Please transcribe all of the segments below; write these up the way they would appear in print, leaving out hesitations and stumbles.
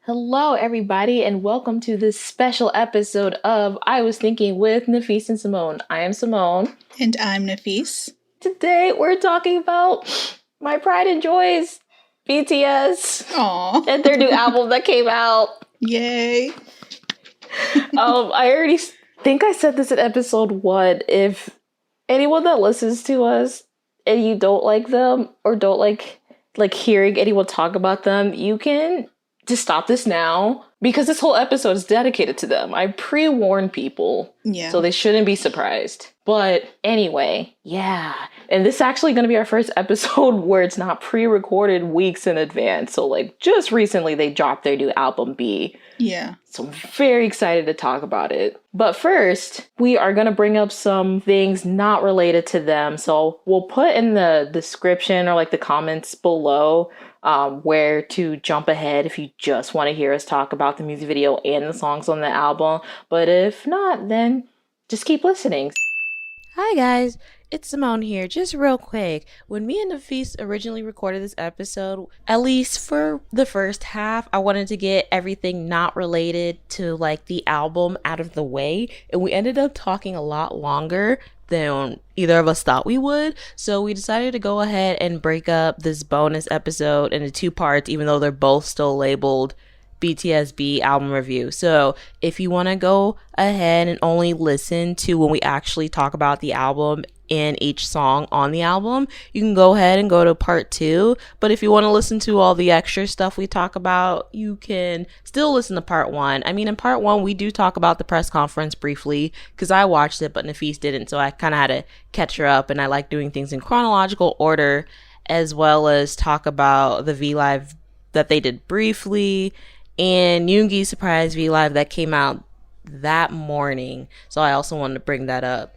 Hello, everybody, and welcome to this special episode of I Was Thinking with Nafees and Simone. I am Simone. And I'm Nafees. Today, we're talking about my pride and joys, BTS. Aww. And their new album that came out. Yay. I already think I said this in episode 1. If anyone that listens to us and you don't like them or don't like hearing anyone talk about them, you can just stop this now because this whole episode is dedicated to them. I pre-warned people, so they shouldn't be surprised. But anyway, yeah. And this is actually going to be our first episode where it's not pre-recorded weeks in advance. So just recently they dropped their new album B. Yeah. So I'm very excited to talk about it. But first, we are going to bring up some things not related to them. So we'll put in the description or the comments below where to jump ahead if you just want to hear us talk about the music video and the songs on the album. But if not, then just keep listening. Hi guys, it's Simone here. Just real quick, when me and Nafees originally recorded this episode, at least for the first half, I wanted to get everything not related to the album out of the way, and we ended up talking a lot longer than either of us thought we would. So we decided to go ahead and break up this bonus episode into 2 parts, even though they're both still labeled BTS B album review. So if you want to go ahead and only listen to when we actually talk about the album and each song on the album, you can go ahead and go to part 2. But if you want to listen to all the extra stuff we talk about, you can still listen to part 1. I mean, in part 1, we do talk about the press conference briefly because I watched it, but Nafees didn't. So I kind of had to catch her up, and I like doing things in chronological order, as well as talk about the Vlive that they did briefly and Yoongi's surprise Vlive that came out that morning. So I also wanted to bring that up.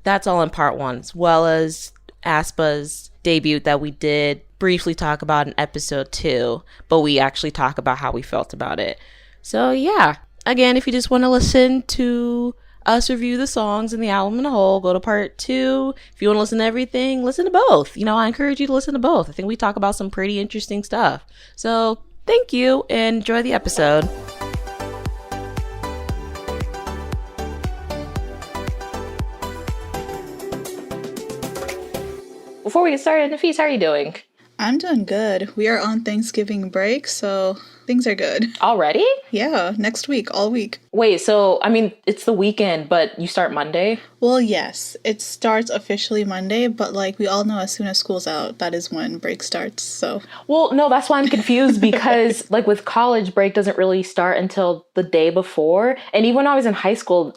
That's all in part 1, as well as Aespa's debut that we did briefly talk about in episode 2, but we actually talk about how we felt about it. So yeah, again, if you just want to listen to us review the songs and the album in a whole, go to part 2. If you want to listen to everything, listen to both. I encourage you to listen to both. I think we talk about some pretty interesting stuff. So thank you and enjoy the episode. Before we get started, Nafees, how are you doing? I'm doing good. We are on Thanksgiving break, so things are good. Already? Yeah, next week, all week. Wait, so, it's the weekend, but you start Monday? Well, yes, it starts officially Monday, but we all know as soon as school's out, that is when break starts, so. Well, no, that's why I'm confused because, with college, break doesn't really start until the day before. And even when I was in high school,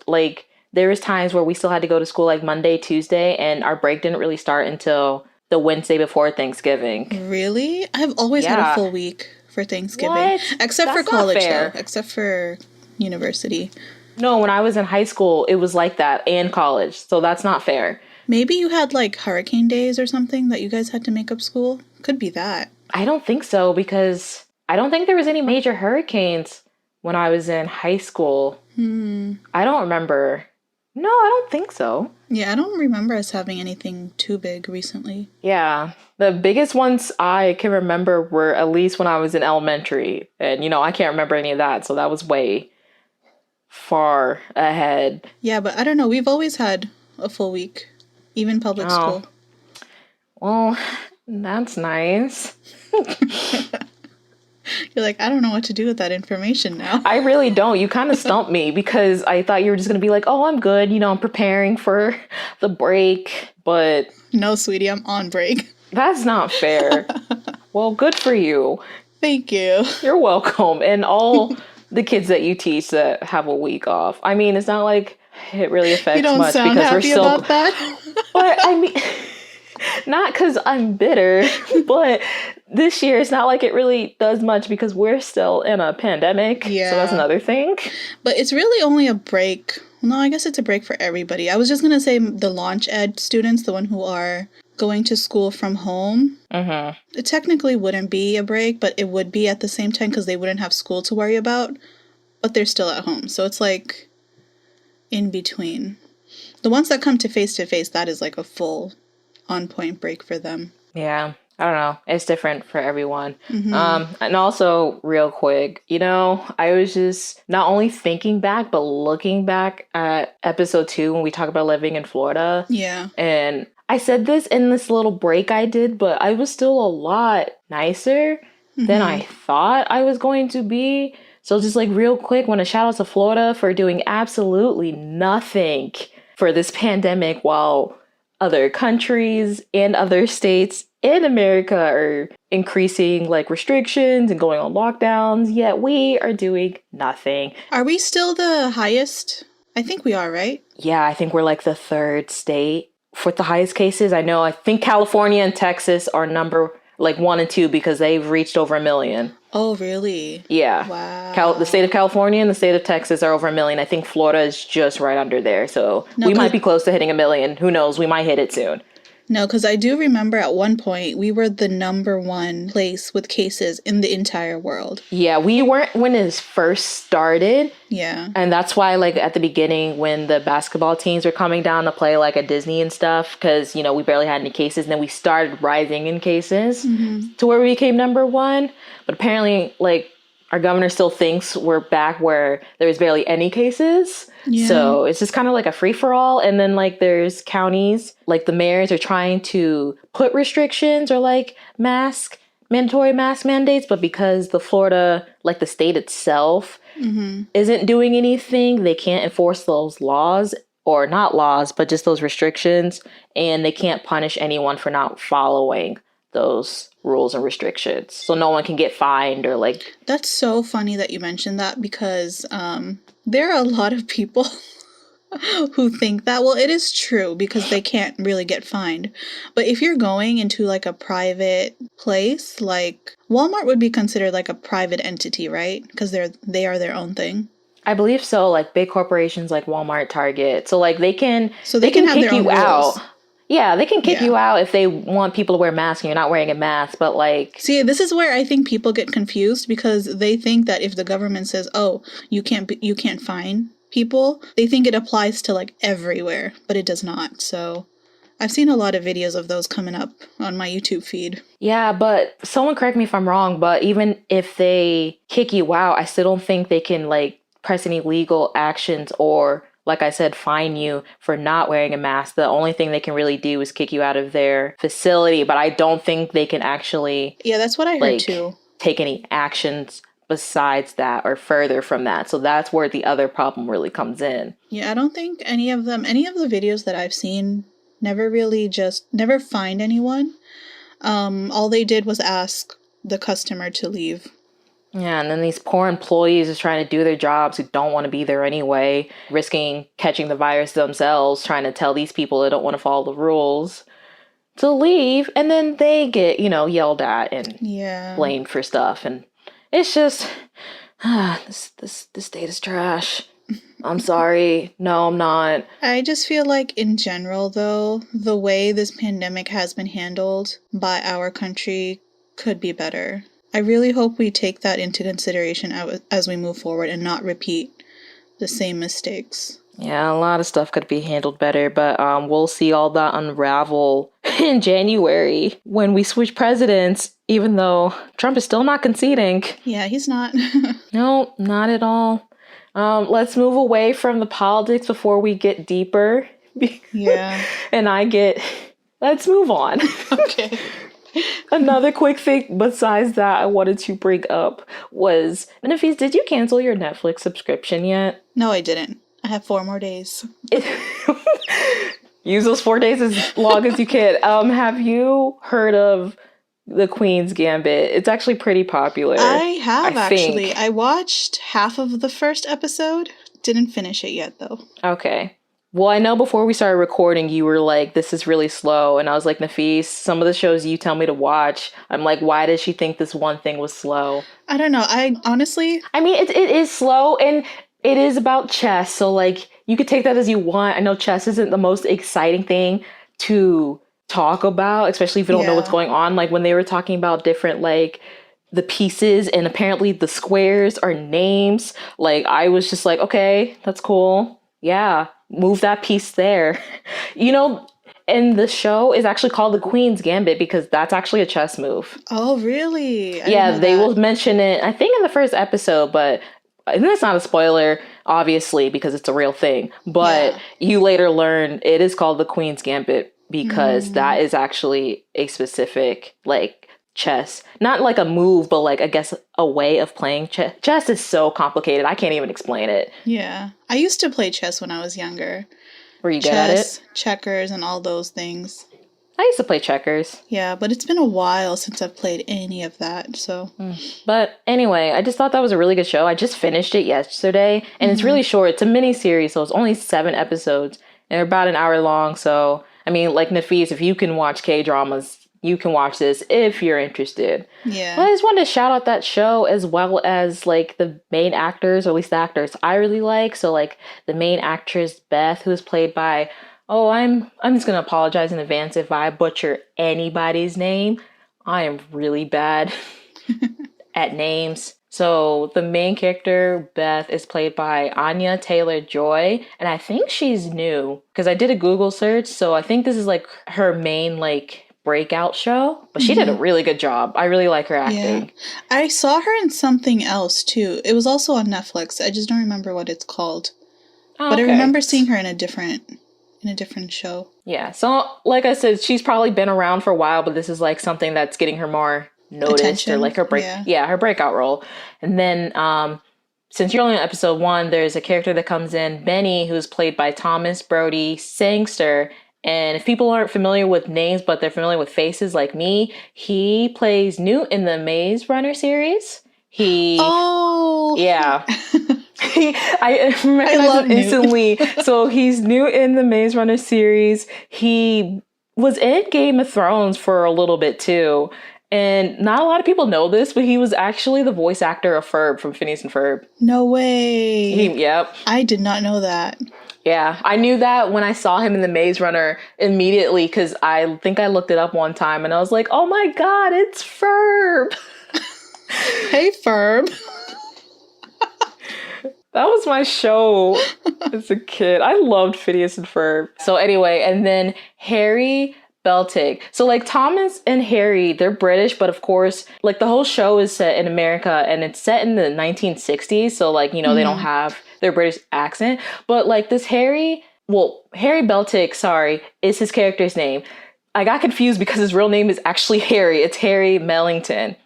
there was times where we still had to go to school Monday, Tuesday, and our break didn't really start until the Wednesday before Thanksgiving. Really? I've always had a full week for Thanksgiving. What? Except for college, though. Except for university. No, when I was in high school, it was like that, and college. So that's not fair. Maybe you had hurricane days or something that you guys had to make up school? Could be that. I don't think so because I don't think there was any major hurricanes when I was in high school. I don't remember. No, I don't think so. Yeah, I don't remember us having anything too big recently. Yeah, the biggest ones I can remember were at least when I was in elementary. And, I can't remember any of that. So that was way far ahead. Yeah, but I don't know. We've always had a full week, even public school. Well, that's nice. You're I don't know what to do with that information now. I really don't. You kind of stumped me because I thought you were just going to be oh, I'm good. I'm preparing for the break. But no, sweetie, I'm on break. That's not fair. Well, good for you. Thank you. You're welcome. And all the kids that you teach that have a week off. It's not it really affects you don't much sound because happy we're still about that. But not because I'm bitter, but this year it's not it really does much because we're still in a pandemic. Yeah. So that's another thing. But it's really only a break. No, I guess it's a break for everybody. I was just going to say the launch ed students, the one who are going to school from home. Mm-hmm. It technically wouldn't be a break, but it would be at the same time because they wouldn't have school to worry about. But they're still at home. So it's in between. The ones that come to face, that is a full on-point break for them. Yeah. I don't know. It's different for everyone. Mm-hmm. And also, real quick, I was just not only thinking back, but looking back at episode 2 when we talk about living in Florida. Yeah. And I said this in this little break I did, but I was still a lot nicer than I thought I was going to be. So just like real quick, want to shout out to Florida for doing absolutely nothing for this pandemic while other countries and other states in America are increasing like restrictions and going on lockdowns, yet we are doing nothing. Are we still the highest? I think we are, right? Yeah, I think we're like the 3rd state for the highest cases. I think California and Texas are number like 1 and 2 because they've reached over 1 million. Oh, really? Yeah. Wow. The state of California and the state of Texas are over 1 million. I think Florida is just right under there. So we might be close to hitting 1 million. Who knows? We might hit it soon. No, because I do remember at one point we were the number 1 place with cases in the entire world. Yeah, we weren't when it first started. Yeah. And that's why, like, at the beginning when the basketball teams were coming down to play, like, at Disney and stuff, because, we barely had any cases. And then we started rising in cases to where we became number 1. But apparently, like, our governor still thinks we're back where there's barely any cases. Yeah. So it's just kind of like a free-for-all. And then, like, there's counties, like, the mayors are trying to put restrictions or, like, mandatory mask mandates. But because the Florida, like, the state itself isn't doing anything, they can't enforce those laws. Or not laws, but just those restrictions. And they can't punish anyone for not following those rules and restrictions, so no one can get fined or like. That's so funny that you mentioned that because there are a lot of people who think that. Well, it is true because they can't really get fined, but if you're going into like a private place, like Walmart would be considered like a private entity, right? Because they are their own thing. I believe so. Like big corporations like Walmart, Target, so like they can have kick their own you rules. out. Yeah, they can kick you out if they want people to wear masks and you're not wearing a mask, but like... See, this is where I think people get confused because they think that if the government says, oh, you can't fine people, they think it applies to like everywhere, but it does not. So I've seen a lot of videos of those coming up on my YouTube feed. Yeah, but someone correct me if I'm wrong, but even if they kick you out, I still don't think they can like press any legal actions or... like I said, fine you for not wearing a mask. The only thing they can really do is kick you out of their facility. But I don't think they can actually... yeah, that's what I heard too. ...take any actions besides that or further from that. So that's where the other problem really comes in. Yeah, I don't think any of the videos that I've seen never fined anyone. All they did was ask the customer to leave. Yeah, and then these poor employees is trying to do their jobs who don't want to be there anyway, risking catching the virus themselves, trying to tell these people that don't want to follow the rules to leave, and then they get, yelled at and blamed for stuff. And it's just, this state is trash. I'm sorry. No, I'm not. I just feel like in general, though, the way this pandemic has been handled by our country could be better. I really hope we take that into consideration as we move forward and not repeat the same mistakes. Yeah, a lot of stuff could be handled better, but we'll see all that unravel in January when we switch presidents, even though Trump is still not conceding. Yeah, he's not. No, not at all. Let's move away from the politics before we get deeper. Yeah. Let's move on. Okay. Another quick thing besides that I wanted to bring up was, Nafees, did you cancel your Netflix subscription yet? No, I didn't. I have 4 more days. Use those 4 days as long as you can. Have you heard of the Queens Gambit? It's actually pretty popular. I have, actually. I watched half of the first episode. Didn't finish it yet, though. Okay. Well, I know before we started recording, you were like, this is really slow. And I was like, Nafees, some of the shows you tell me to watch, I'm like, why does she think this one thing was slow? I don't know. I honestly... I mean, it is slow and it is about chess. So, like, you could take that as you want. I know chess isn't the most exciting thing to talk about, especially if you don't know what's going on. Like, when they were talking about different, like... the pieces and apparently the squares are names. Like, I was just like, okay, that's cool. Yeah, move that piece there. And the show is actually called the Queens Gambit because that's actually a chess move. Oh, really? Yeah, they will mention it, I think, in the first episode, but it's not a spoiler, obviously, because it's a real thing. But you later learn it is called the Queen's Gambit because that is actually a specific, like, chess. Not like a move, but like, I guess, a way of playing chess. Chess is so complicated. I can't even explain it. Yeah. I used to play chess when I was younger. Were you good at it? Checkers, and all those things. I used to play checkers. Yeah, but it's been a while since I've played any of that, so. But anyway, I just thought that was a really good show. I just finished it yesterday, and it's really short. It's a mini series, so it's only 7 episodes, and they're about an hour long. So, I mean, like Nafees, if you can watch K-dramas, you can watch this if you're interested. Yeah. But I just wanted to shout out that show as well as, like, the main actors, or at least the actors I really like. So, like, the main actress, Beth, who is played by... Oh, I'm just going to apologize in advance if I butcher anybody's name. I am really bad at names. So the main character, Beth, is played by Anya Taylor-Joy. And I think she's new because I did a Google search. So I think this is like her main like breakout show. But she did a really good job. I really like her acting. Yeah. I saw her in something else too. It was also on Netflix. I just don't remember what it's called. Oh, but okay. I remember seeing her in a different show. Yeah, so like I said, she's probably been around for a while, but this is like something that's getting her more noticed. Attention. Or like her her breakout role. And then since you're only on episode 1, there's a character that comes in, Benny, who's played by Thomas Brody Sangster. And if people aren't familiar with names, but they're familiar with faces like me, he plays Newt in the Maze Runner series. Yeah. I recognize him instantly. So he's new in the Maze Runner series. He was in Game of Thrones for a little bit too. And not a lot of people know this, but he was actually the voice actor of Ferb from Phineas and Ferb. No way. Yep. I did not know that. Yeah, I knew that when I saw him in the Maze Runner immediately because I think I looked it up one time and I was like, oh my God, it's Ferb. Hey, Ferb. That was my show as a kid. I loved Phineas and Ferb. So anyway, and then Harry Beltic. So like Thomas and Harry, they're British, but of course, like the whole show is set in America and it's set in the 1960s. So like, you know, they don't have their British accent. But like this Harry Beltic, is his character's name. I got confused because his real name is actually Harry. It's Harry Mellington.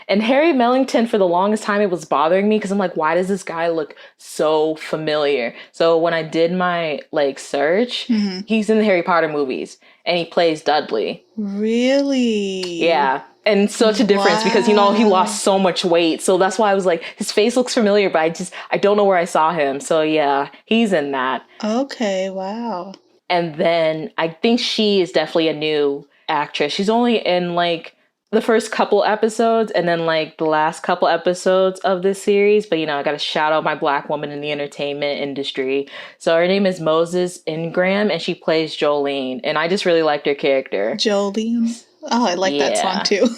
And Harry Mellington, for the longest time, it was bothering me because I'm like, why does this guy look so familiar? So when I did my like search, he's in the Harry Potter movies and he plays Dudley. Really? Yeah. And such a difference because, you know, he lost so much weight. So that's why I was like, his face looks familiar, but I don't know where I saw him. So yeah, he's in that. Okay, wow. And then I think she is definitely a new actress. She's only in like the first couple episodes and then like the last couple episodes of this series. But, you know, I got to shout out my Black woman in the entertainment industry. So her name is Moses Ingram and she plays Jolene. And I just really liked her character. Jolene. Oh, I like that song too.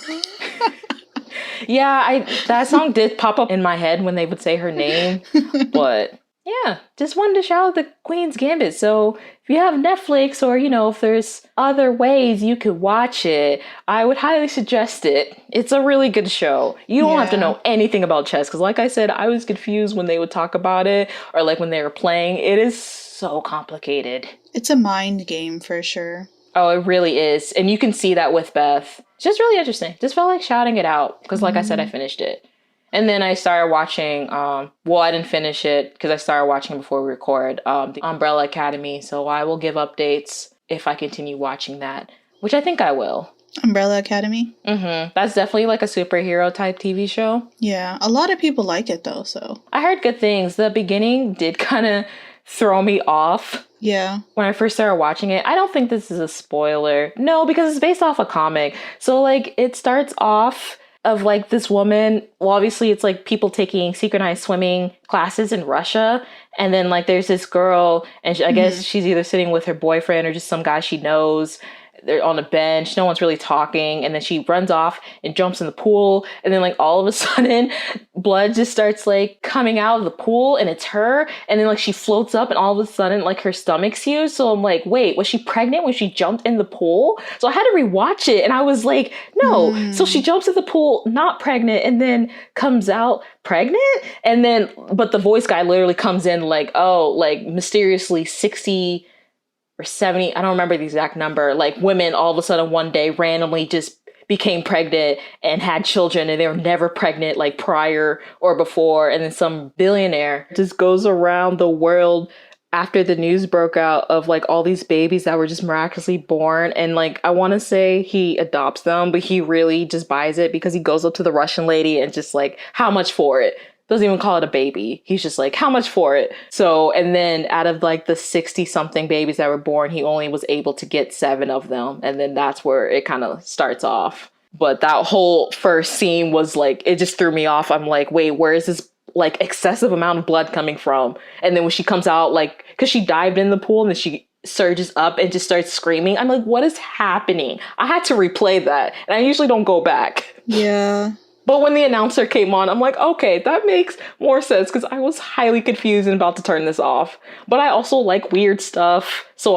Yeah, that song did pop up in my head when they would say her name. But yeah, just wanted to shout out the Queen's Gambit. So if you have Netflix or, you know, if there's other ways you could watch it, I would highly suggest it. It's a really good show. You don't have to know anything about chess because like I said, I was confused when they would talk about it or like when they were playing. It is so complicated. It's a mind game for sure. Oh, it really is. And you can see that with Beth. It's just really interesting. Just felt like shouting it out because like I said, I finished it. And then I started watching, I didn't finish it because I started watching before we record, the Umbrella Academy. So I will give updates if I continue watching that, which I think I will. Umbrella Academy? Mm-hmm. That's definitely like a superhero type TV show. Yeah, a lot of people like it though, so. I heard good things. The beginning did kind of throw me off. Yeah. When I first started watching it, I don't think this is a spoiler. No, because it's based off a comic. So like it starts off of like this woman, well obviously it's like people taking synchronized swimming classes in Russia, and then like there's this girl and I guess she's either sitting with her boyfriend or just some guy she knows, they're on a bench, no one's really talking, and then she runs off and jumps in the pool, and then like all of a sudden blood just starts like coming out of the pool, and it's her, and then like she floats up, and all of a sudden like her stomach's huge. So I'm like, wait, was she pregnant when she jumped in the pool? So I had to rewatch it, and I was like, no. So she jumps in the pool not pregnant, and then comes out pregnant, and then but the voice guy literally comes in like, oh, like mysteriously 60 or 70, I don't remember the exact number, like women all of a sudden one day randomly just became pregnant and had children, and they were never pregnant like prior or before. And then some billionaire just goes around the world after the news broke out of like all these babies that were just miraculously born, and like I want to say he adopts them, but he really just buys it because he goes up to the Russian lady and just like, how much for it? Doesn't even call it a baby. He's just like, how much for it? So, and then out of like the 60 something babies that were born, he only was able to get 7 of them. And then that's where it kind of starts off. But that whole first scene was like, it just threw me off. I'm like, wait, where is this like excessive amount of blood coming from? And then when she comes out, like, because she dived in the pool and then she surges up and just starts screaming. I'm like, what is happening? I had to replay that. And I usually don't go back. Yeah. But when the announcer came on, I'm like, okay, that makes more sense, because I was highly confused and about to turn this off. But I also like weird stuff. So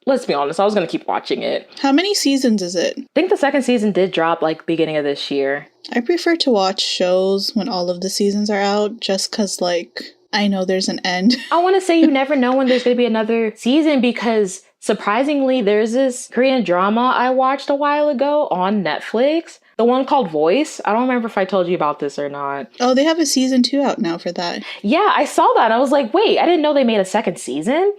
let's be honest, I was going to keep watching it. How many seasons is it? I think the second season did drop like beginning of this year. I prefer to watch shows when all of the seasons are out, just because like I know there's an end. I want to say you never know when there's going to be another season, because surprisingly, there's this Korean drama I watched a while ago on Netflix. The one called Voice. I don't remember if I told you about this or not. Oh, they have a season 2 out now for that. Yeah, I saw that. I was like, wait, I didn't know they made a second season.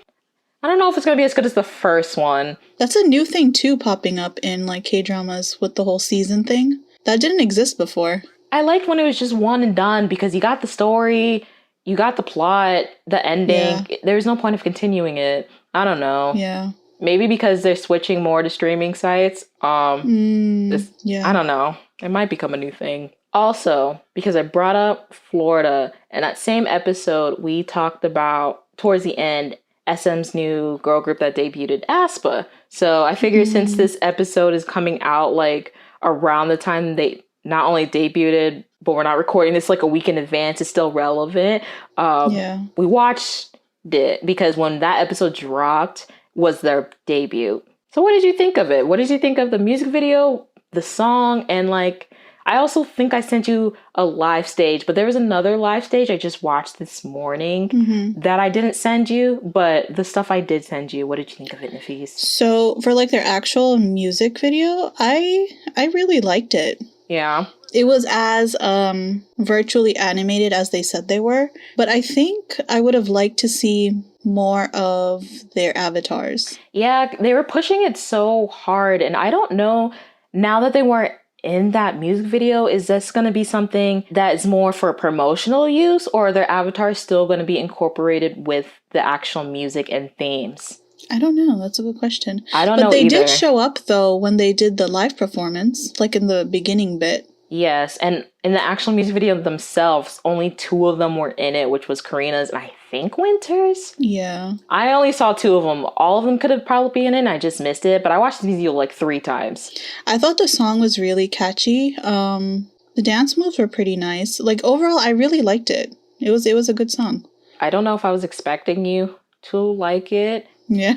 I don't know if it's going to be as good as the first one. That's a new thing too, popping up in like K-dramas with the whole season thing. That didn't exist before. I liked when it was just one and done, because you got the story, you got the plot, the ending. Yeah. There's no point of continuing it. I don't know. Yeah. Maybe because they're switching more to streaming sites. Yeah. I don't know. It might become a new thing. Also, because I brought up Florida, and that same episode, we talked about, towards the end, SM's new girl group that debuted, Aespa. So I figured since this episode is coming out like around the time they not only debuted, but we're not recording this like a week in advance, it's still relevant. We watched it because when that episode dropped, was their debut. So what did you think of it? What did you think of the music video, the song, and like, I also think I sent you a live stage, but there was another live stage I just watched this morning that I didn't send you, but the stuff I did send you, what did you think of it, Nafees? So for like their actual music video, I really liked it. Yeah. It was as virtually animated as they said they were, but I think I would have liked to see more of their avatars. Yeah, they were pushing it so hard, and I don't know, now that they weren't in that music video, is this going to be something that's more for promotional use, or are their avatars still going to be incorporated with the actual music and themes? I don't know. That's a good question. I don't know But they either. did show up, though, when they did the live performance, like in the beginning bit. Yes, and in the actual music video themselves, only 2 of them were in it, which was Karina's and I think Winter's. Yeah. I only saw 2 of them. All of them could have probably been in it, I just missed it, but I watched the video like 3 times. I thought the song was really catchy. The dance moves were pretty nice. Like, overall, I really liked it. It was a good song. I don't know if I was expecting you to like it. Yeah.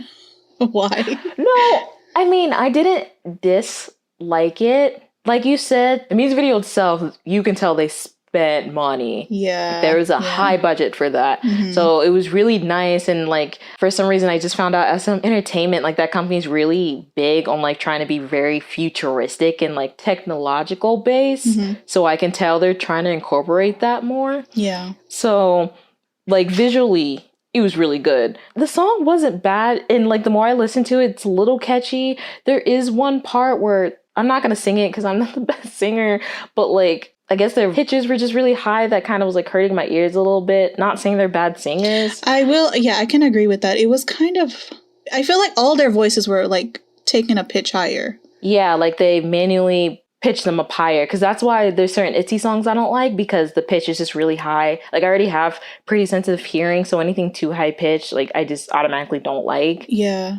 Why? No, I mean, I didn't dislike it. Like you said, the music video itself, you can tell they spent money. Yeah. There was a high budget for that. So it was really nice. And like, for some reason, I just found out SM Entertainment, like that company is really big on like trying to be very futuristic and like technological based. So I can tell they're trying to incorporate that more. Yeah. So like visually, it was really good. The song wasn't bad. And like the more I listen to it, it's a little catchy. There is one part where I'm not going to sing it because I'm not the best singer, but like, I guess their pitches were just really high. That kind of was like hurting my ears a little bit. Not saying they're bad singers. I can agree with that. It was kind of, I feel like all their voices were like taking a pitch higher. Yeah, like they manually pitch them up higher, because that's why there's certain ITZY songs I don't like, because the pitch is just really high. Like I already have pretty sensitive hearing, so anything too high pitched, like I just automatically don't like. Yeah.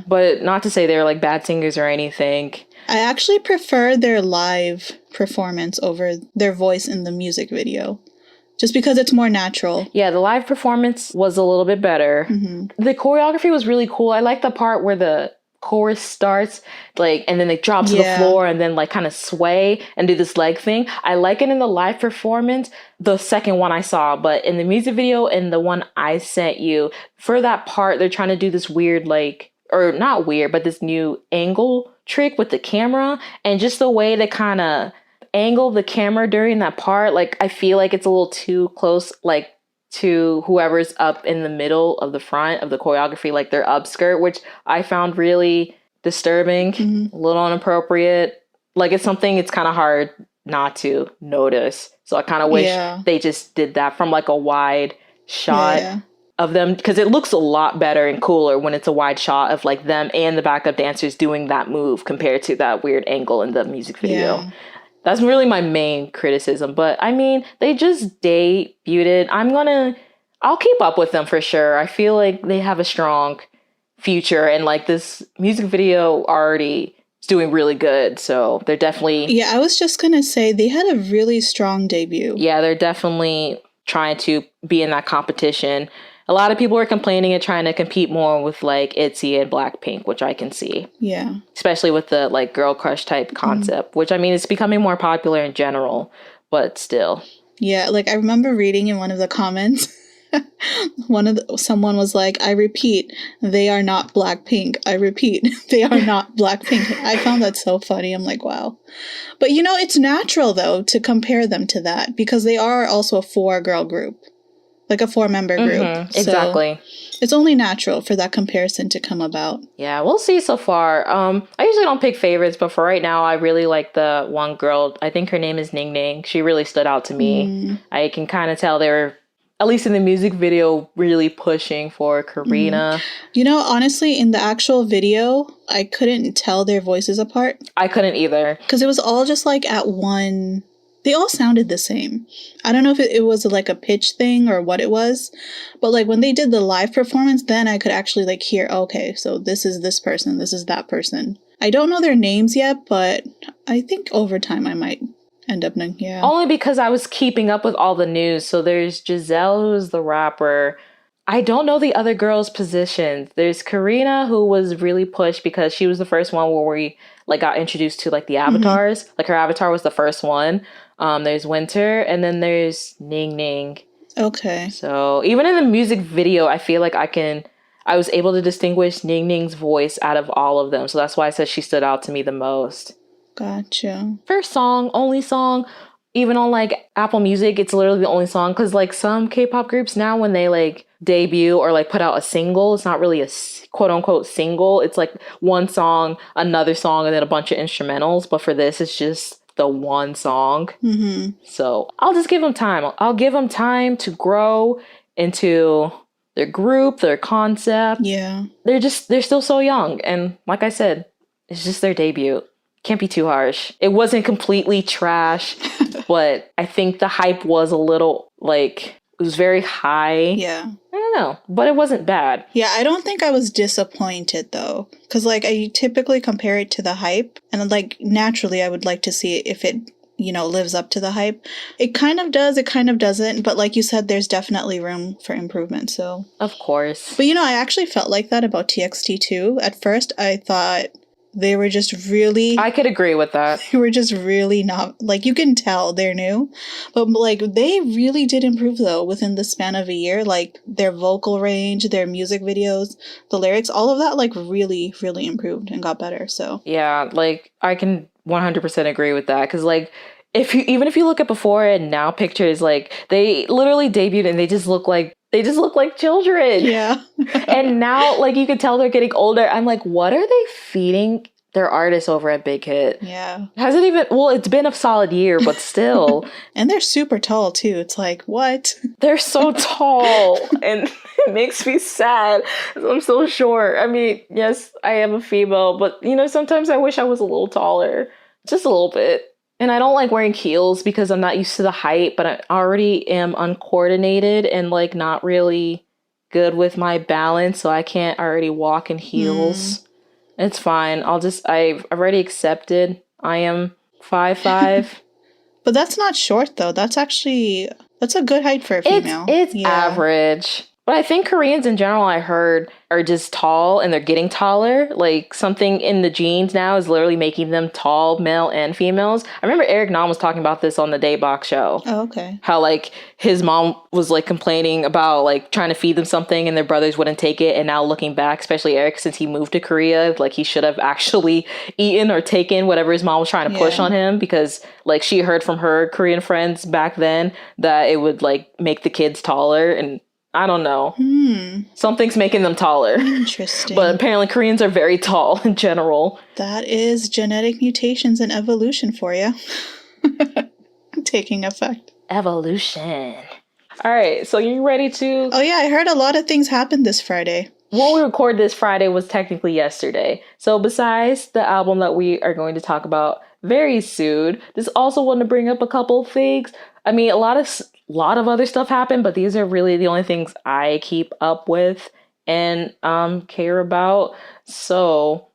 But not to say they're like bad singers or anything. I actually prefer their live performance over their voice in the music video, just because it's more natural. Yeah, the live performance was a little bit better. The choreography was really cool. I like the part where the chorus starts, like, and then they drop to the floor and then like kind of sway and do this leg thing. I like it in the live performance, the second one I saw, but in the music video and the one I sent you, for that part, they're trying to do this weird, like, or not weird, but this new angle trick with the camera, and just the way they kind of angle the camera during that part, like I feel like it's a little too close, like to whoever's up in the middle of the front of the choreography, like their upskirt, which I found really disturbing, a little inappropriate. Like it's something it's kind of hard not to notice. So I kind of wish they just did that from like a wide shot of them, because it looks a lot better and cooler when it's a wide shot of like them and the backup dancers doing that move compared to that weird angle in the music video. That's really my main criticism. But I mean, they just debuted. I'll keep up with them for sure. I feel like they have a strong future, and like this music video already is doing really good. So they're definitely... Yeah, I was just gonna say they had a really strong debut. Yeah, they're definitely trying to be in that competition. A lot of people are complaining and trying to compete more with like ITZY and Blackpink, which I can see. Yeah. Especially with the like girl crush type concept, which I mean, it's becoming more popular in general, but still. Yeah, like I remember reading in one of the comments, someone was like, I repeat, they are not Blackpink. I repeat, they are not Blackpink. I found that so funny. I'm like, wow. But you know, it's natural though to compare them to that, because they are also a 4-girl group. Like a 4-member group. Exactly. So it's only natural for that comparison to come about. Yeah, we'll see so far. I usually don't pick favorites, but for right now, I really like the one girl. I think her name is Ning Ning. She really stood out to me. I can kind of tell they were, at least in the music video, really pushing for Karina. You know, honestly, in the actual video, I couldn't tell their voices apart. I couldn't either. Because it was all just like at one... They all sounded the same. I don't know if it was like a pitch thing or what it was, but like when they did the live performance, then I could actually like hear, okay, so this is this person, this is that person. I don't know their names yet, but I think over time I might end up knowing, Only because I was keeping up with all the news. So there's Giselle, who's the rapper. I don't know the other girls' positions. There's Karina, who was really pushed because she was the first one where we like got introduced to like the avatars. Like her avatar was the first one. There's Winter, and then there's Ning Ning. Okay. So even in the music video, I feel like I was able to distinguish Ning Ning's voice out of all of them. So that's why I said she stood out to me the most. Gotcha. First song, only song. Even on like Apple Music, it's literally the only song. Because like some K-pop groups now, when they like debut or like put out a single, it's not really a quote unquote single. It's like one song, another song, and then a bunch of instrumentals. But for this, it's just the one song. So I'll just give them time. I'll give them time to grow into their group, their concept. Yeah. They're still so young. And like I said, it's just their debut. Can't be too harsh. It wasn't completely trash, but I think the hype was a little like, it was very high. Yeah. I don't know, but it wasn't bad. Yeah, I don't think I was disappointed though. Because like I typically compare it to the hype, and like naturally I would like to see if it, you know, lives up to the hype. It kind of does, it kind of doesn't, but like you said, there's definitely room for improvement, so. Of course. But you know, I actually felt like that about TXT too. At first, I thought they were just really... I could agree with that. They were just really not... Like, you can tell they're new. But, like, they really did improve, though, within the span of a year. Like, their vocal range, their music videos, the lyrics, all of that, like, really, really improved and got better, so... Yeah, like, I can 100% agree with that. Because, like, even if you look at before and now pictures, like, they literally debuted and they just look like children. Yeah. And now, like, you can tell they're getting older. I'm like, what are they feeding their artists over at Big Hit? Yeah. It's been a solid year, but still. And they're super tall, too. It's like, what? They're so tall. And it makes me sad. I'm so short. I mean, yes, I am a female, but, you know, sometimes I wish I was a little taller. Just a little bit. And I don't like wearing heels because I'm not used to the height, but I already am uncoordinated and like not really good with my balance, so I can't already walk in heels. It's fine. I've already accepted. I am 5'5". But that's not short though. That's a good height for a female. It's average. But I think Koreans in general, I heard, are just tall and they're getting taller. Like something in the genes now is literally making them tall, male and females. I remember Eric Nam was talking about this on the Daybach show. Oh, okay. How like his mom was like complaining about like trying to feed them something and their brothers wouldn't take it. And now looking back, especially Eric, since he moved to Korea, like he should have actually eaten or taken whatever his mom was trying to push on him, because like she heard from her Korean friends back then that it would like make the kids taller, and I don't know. Something's making them taller. Interesting. But apparently Koreans are very tall in general. That is genetic mutations and evolution for you. Taking effect. Evolution. All right, so you ready to... Oh yeah, I heard a lot of things happened this Friday. When we record this, Friday was technically yesterday. So besides the album that we are going to talk about very soon, just also want to bring up a couple of things. I mean, a lot of other stuff happened, but these are really the only things I keep up with and care about. So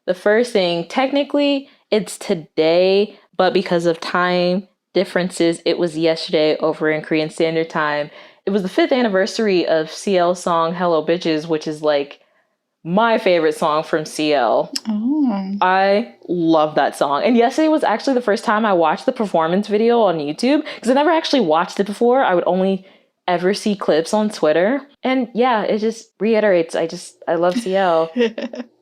the first thing, technically it's today, but because of time differences, it was yesterday over in Korean Standard Time. It was the 5th anniversary of CL's song Hello Bitches, which is like my favorite song from CL. Oh. I love that song. And yesterday was actually the first time I watched the performance video on YouTube, because I never actually watched it before. I would only ever see clips on Twitter. And yeah, it just reiterates, I love CL.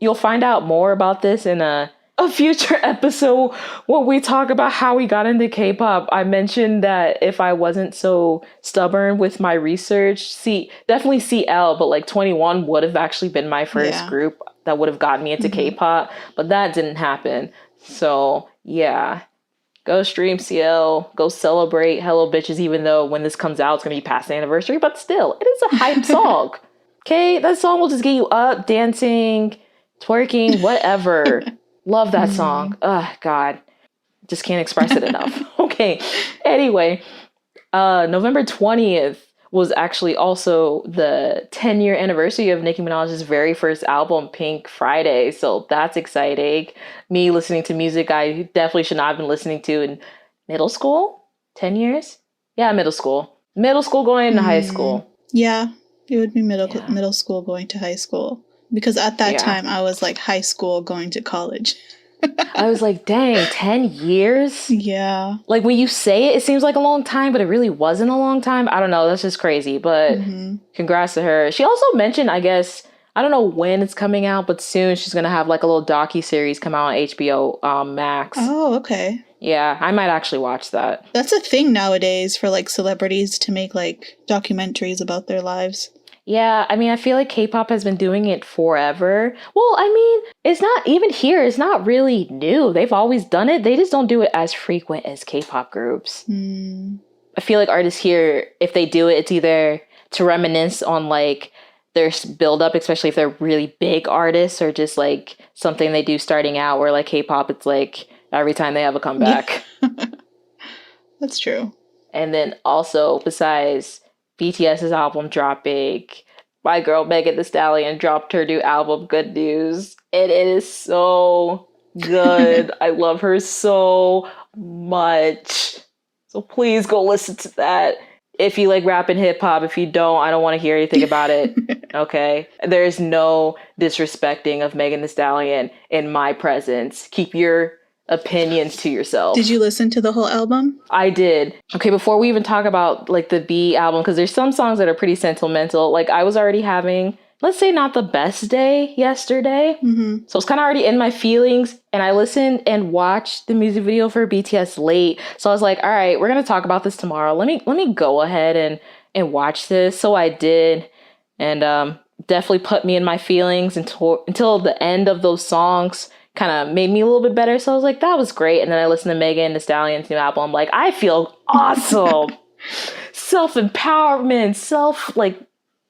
You'll find out more about this in a future episode when we talk about how we got into K-pop. I mentioned that if I wasn't so stubborn with my research, definitely CL, but like 21 would have actually been my first group that would have gotten me into K-pop, but that didn't happen. So yeah, go stream CL, go celebrate Hello Bitches, even though when this comes out, it's going to be past the anniversary, but still, it is a hype song. Okay, that song will just get you up, dancing, twerking, whatever. Love that song. Oh, God. Just can't express it enough. Okay. Anyway, November 20th was actually also the 10-year anniversary of Nicki Minaj's very first album, Pink Friday. So that's exciting. Me listening to music I definitely should not have been listening to in middle school? 10 years? Yeah, middle school. Middle school going into high school. Yeah, it would be middle school going to high school. Because at that time, I was like high school going to college. I was like, dang, 10 years? Yeah. Like when you say it, it seems like a long time, but it really wasn't a long time. I don't know. That's just crazy. But congrats to her. She also mentioned, I guess, I don't know when it's coming out, but soon she's going to have like a little docu-series come out on HBO Max. Oh, okay. Yeah, I might actually watch that. That's a thing nowadays for like celebrities to make like documentaries about their lives. Yeah, I mean, I feel like K-pop has been doing it forever. Well, I mean, it's not even here. It's not really new. They've always done it. They just don't do it as frequent as K-pop groups. I feel like artists here, if they do it, it's either to reminisce on like their build-up, especially if they're really big artists, or just like something they do starting out, where like K-pop, it's like every time they have a comeback. That's true. And then also, besides BTS's album dropping, my girl Megan Thee Stallion dropped her new album, Good News, and it is so good. I love her so much. So please go listen to that. If you like rap and hip hop, if you don't, I don't want to hear anything about it. Okay? There's no disrespecting of Megan Thee Stallion in my presence. Keep your opinions to yourself. Did you listen to the whole album? I did. Okay, before we even talk about like the B album, because there's some songs that are pretty sentimental. Like I was already having, let's say, not the best day yesterday. So it's kind of already in my feelings, and I listened and watched the music video for BTS late. So I was like, all right, we're gonna talk about this tomorrow. Let me go ahead and watch this. So I did, and definitely put me in my feelings until the end of those songs kind of made me a little bit better. So I was like, that was great. And then I listened to Megan Thee Stallion's new album. I'm like, I feel awesome. Self-empowerment,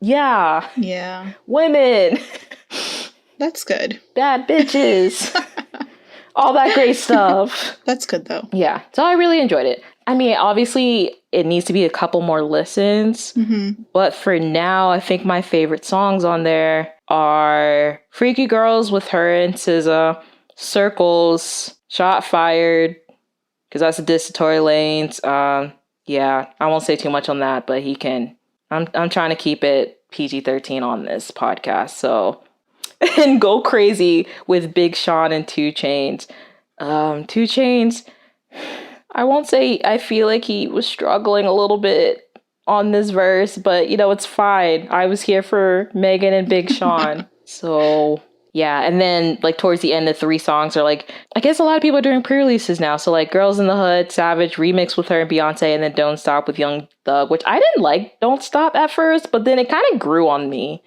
yeah. Women. That's good. Bad bitches. all that great stuff. That's good though. Yeah, so I really enjoyed it. I mean, obviously, it needs to be a couple more listens. But for now, I think my favorite songs on there are Freaky Girls with her and SZA, Circles, Shot Fired, because that's a diss to Tory Lanez. Yeah, I won't say too much on that, but he can. I'm trying to keep it PG-13 on this podcast, so. And go crazy with Big Sean and 2 Chainz. 2 Chainz, I won't say I feel like he was struggling a little bit on this verse, but it's fine. I was here for Megan and Big Sean. So yeah, and then like towards the end, the 3 songs are like, I guess a lot of people are doing pre-releases now. So like Girls in the Hood, Savage remix with her and Beyonce, and then Don't Stop with Young Thug, which I didn't like Don't Stop at first, but then it kind of grew on me.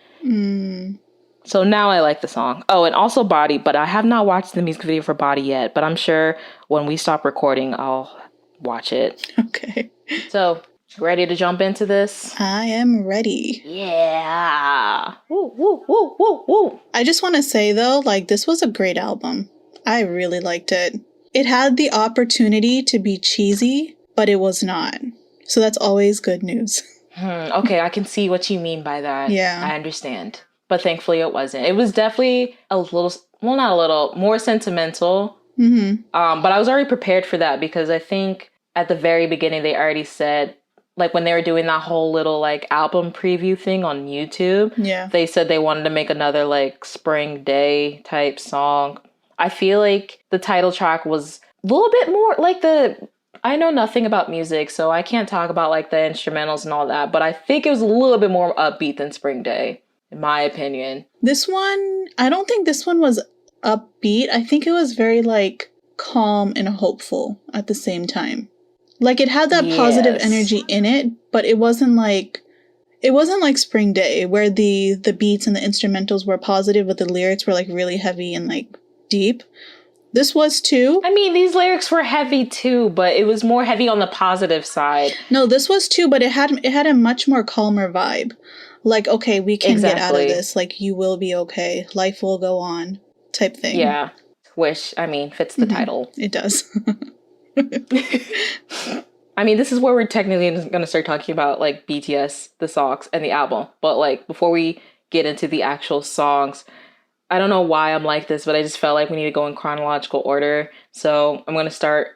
So now I like the song. Oh, and also Body, but I have not watched the music video for Body yet, but I'm sure when we stop recording, I'll watch it. Okay. So, ready to jump into this? I am ready. Yeah. Woo, woo, woo, woo, woo. I just want to say though, like, this was a great album. I really liked it. It had the opportunity to be cheesy, but it was not. So that's always good news. Okay, I can see what you mean by that. Yeah. I understand. But thankfully it wasn't. It was definitely a little, well, not a little, more sentimental. But I was already prepared for that because I think at the very beginning they already said, like when they were doing that whole little like album preview thing on YouTube, they said they wanted to make another like Spring Day type song. I feel like the title track was a little bit more like I know nothing about music, so I can't talk about like the instrumentals and all that, but I think it was a little bit more upbeat than Spring Day. In my opinion. This one, I don't think this one was upbeat. I think it was very like calm and hopeful at the same time. Like it had that positive energy in it, but it wasn't like Spring Day where the beats and the instrumentals were positive but the lyrics were like really heavy and like deep. This was too. I mean, these lyrics were heavy too, but it was more heavy on the positive side. No, this was too, but it had a much more calmer vibe. Like, okay, we can get out of this. Like, you will be okay. Life will go on type thing. Yeah. Which, I mean, fits the title. It does. I mean, this is where we're technically going to start talking about, like, BTS, the songs, and the album. But, like, before we get into the actual songs, I don't know why I'm like this, but I just felt like we need to go in chronological order. So I'm going to start.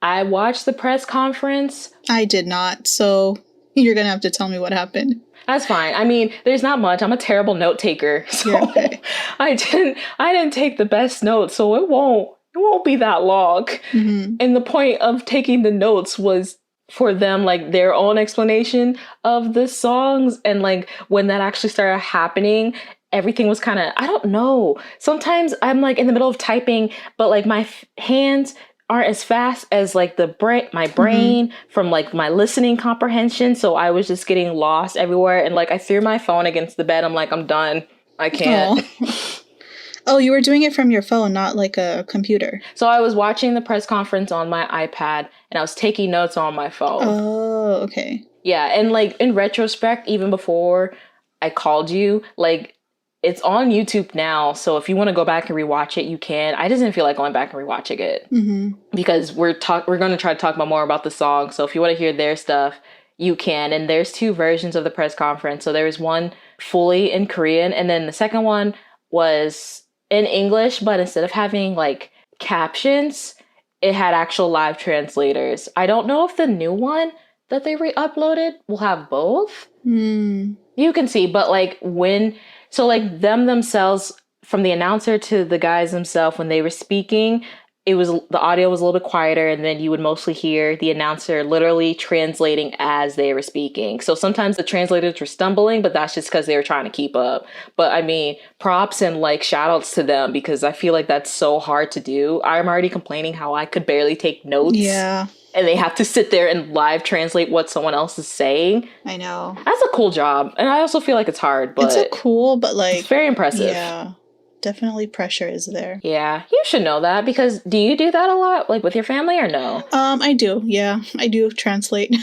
I watched the press conference. I did not. So you're going to have to tell me what happened. That's fine. I mean, there's not much. I'm a terrible note taker. So okay. I didn't take the best notes, so it won't be that long. And the point of taking the notes was for them, like, their own explanation of the songs. And like when that actually started happening, everything was kind of, I don't know. Sometimes I'm like in the middle of typing, but like my hands aren't as fast as like my brain from like my listening comprehension. So I was just getting lost everywhere. And like I threw my phone against the bed. I'm like, I'm done. I can't. Oh, you were doing it from your phone, not like a computer. So I was watching the press conference on my iPad and I was taking notes on my phone. Oh, okay. Yeah. And like in retrospect, even before I called you, like, it's on YouTube now, so if you want to go back and rewatch it, you can. I just didn't feel like going back and rewatching it because we're going to try to talk more about the song. So if you want to hear their stuff, you can. And there's 2 versions of the press conference. So there was one fully in Korean, and then the second one was in English, but instead of having like captions, it had actual live translators. I don't know if the new one that they re-uploaded will have both. You can see, but like so like them themselves, from the announcer to the guys themselves, when they were speaking, the audio was a little bit quieter, and then you would mostly hear the announcer literally translating as they were speaking. So sometimes the translators were stumbling, but that's just because they were trying to keep up. But I mean, props and like shout outs to them, because I feel like that's so hard to do. I'm already complaining how I could barely take notes. Yeah. And they have to sit there and live translate what someone else is saying. I know. That's a cool job. And I also feel like it's hard, but it's but like, it's very impressive. Yeah. definitely pressure is there. Yeah, you should know that, because do you do that a lot, like with your family, or no? I do. Yeah, I do translate.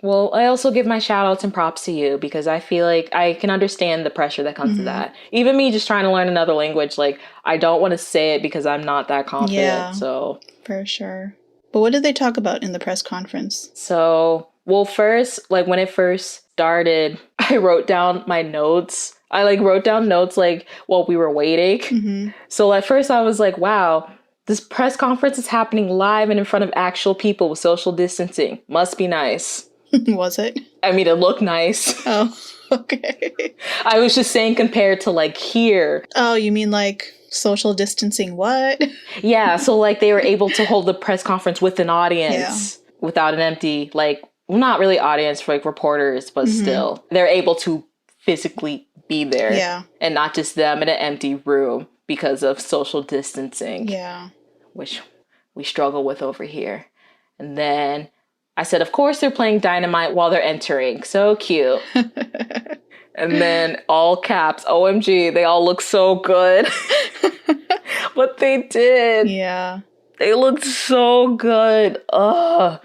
Well, I also give my shout outs and props to you, because I feel like I can understand the pressure that comes to that. Even me just trying to learn another language, like I don't want to say it because I'm not that confident. Yeah, so for sure. But what did they talk about in the press conference? So, well, first, like when it first started, I wrote down my notes. I like wrote down notes like while we were waiting. So at first I was like, wow, this press conference is happening live and in front of actual people with social distancing. Must be nice. Was it? I mean, it looked nice. Oh, okay. I was just saying compared to like here. Oh, you mean like social distancing what? Yeah, so like they were able to hold the press conference with an audience without an empty, like, well, not really audience for like reporters, but still. They're able to physically be there. Yeah. And not just them in an empty room because of social distancing. Yeah. Which we struggle with over here. And then I said, of course, they're playing Dynamite while they're entering. So cute. And then all caps, OMG, they all look so good. But they did. Yeah. They looked so good. Ugh.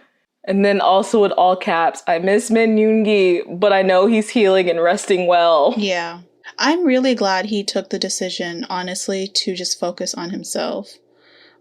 And then also with all caps, I miss Min Yoongi, but I know he's healing and resting well. Yeah. I'm really glad he took the decision, honestly, to just focus on himself.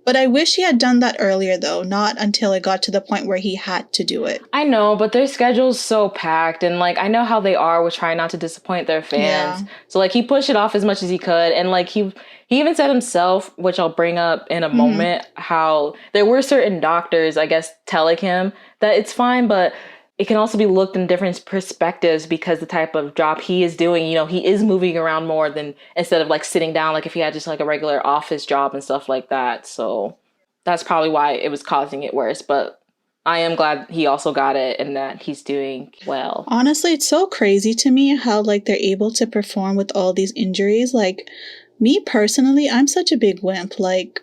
But I wish he had done that earlier, though, not until it got to the point where he had to do it. I know, but their schedule's so packed, and, like, I know how they are with trying not to disappoint their fans. Yeah. So, like, he pushed it off as much as he could, and, like, he even said himself, which I'll bring up in a moment, how there were certain doctors, I guess, telling him that it's fine, but it can also be looked in different perspectives because the type of job he is doing, you know, he is moving around more than instead of like sitting down, like if he had just like a regular office job and stuff like that. So that's probably why it was causing it worse. But I am glad he also got it and that he's doing well. Honestly, it's so crazy to me how like they're able to perform with all these injuries. Like me personally, I'm such a big wimp. Like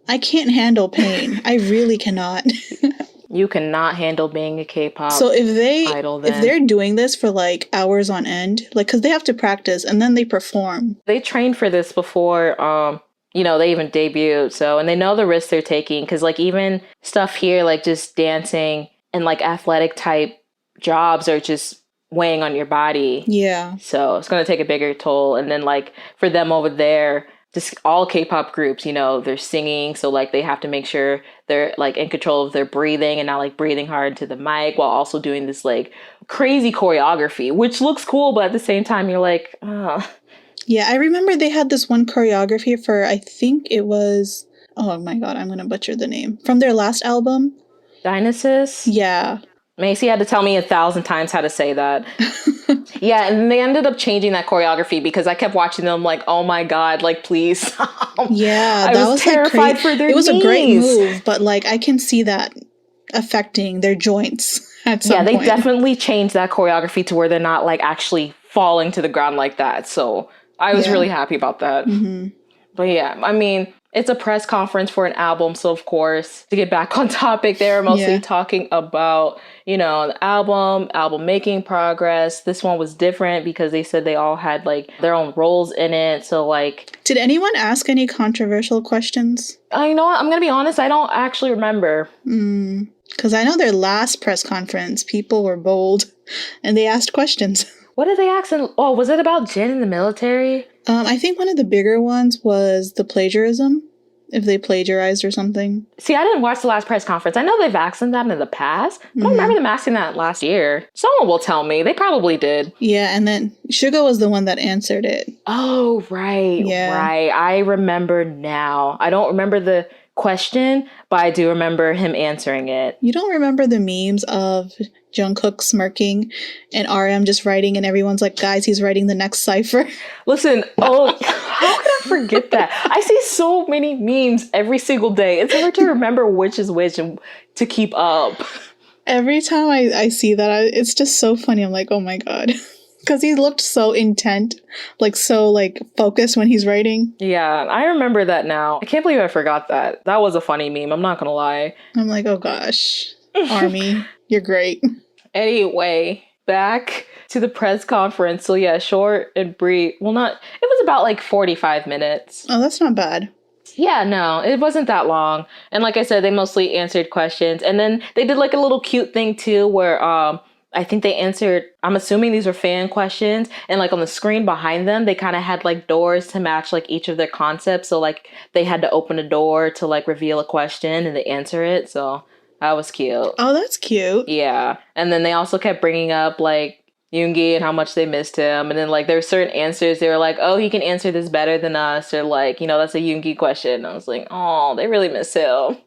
I can't handle pain. I really cannot. You cannot handle being a K-pop so idol then. If they're doing this for like hours on end, like because they have to practice and then they perform. They trained for this before, you know, they even debuted. So, and they know the risks they're taking because like even stuff here, like just dancing and like athletic type jobs are just weighing on your body. Yeah. So it's going to take a bigger toll. And then like for them over there, just all K-pop groups, you know, they're singing. So like they have to make sure they're like in control of their breathing and not like breathing hard into the mic while also doing this like crazy choreography, which looks cool. But at the same time, you're like, oh. Yeah, I remember they had this one choreography for, I think it was, oh my God, I'm going to butcher the name. From their last album. Dionysus? Yeah. Macy had to tell me 1,000 times how to say that. Yeah, and they ended up changing that choreography because I kept watching them like, oh my God, like, please stop. Yeah, I was terrified like for their It was knees. a great move, but like I can see that affecting their joints at some point. Yeah, they definitely changed that choreography to where they're not like actually falling to the ground like that. So I was really happy about that. Mm-hmm. But yeah, I mean, it's a press conference for an album. So of course, to get back on topic, they were mostly talking about, you know, the album making progress. This one was different because they said they all had like their own roles in it. So like, did anyone ask any controversial questions? You know what? I'm going to be honest. I don't actually remember. Because I know their last press conference, people were bold and they asked questions. What did they ask? Oh, was it about Jin in the military? I think one of the bigger ones was the plagiarism, if they plagiarized or something. See, I didn't watch the last press conference. I know they've asked them that in the past. I don't remember them asking that last year. Someone will tell me. They probably did. Yeah, and then Suga was the one that answered it. Oh, right. Yeah. Right. I remember now. I don't remember the question, but I do remember him answering it. You don't remember the memes of Jungkook smirking and RM just writing and everyone's like, guys, he's writing the next cipher. Listen, how could I forget that? I see so many memes every single day. It's hard to remember which is which and to keep up. Every time I see that, it's just so funny. I'm like, oh my God. Because he looked so intent, like so like focused when he's writing. Yeah, I remember that now. I can't believe I forgot that. That was a funny meme. I'm not going to lie. I'm like, oh gosh, Army, you're great. Anyway, back to the press conference. So yeah, short and brief. Well, not. It was about like 45 minutes. Oh, that's not bad. Yeah, no, it wasn't that long. And like I said, they mostly answered questions. And then they did like a little cute thing too where I think they answered, I'm assuming these were fan questions. And like on the screen behind them, they kind of had like doors to match like each of their concepts. So like they had to open a door to like reveal a question and they answer it. So that was cute. Oh, that's cute. Yeah. And then they also kept bringing up like Yoongi and how much they missed him. And then like there were certain answers they were like, oh, he can answer this better than us, or like, you know, that's a Yoongi question. And I was like, oh, they really miss him.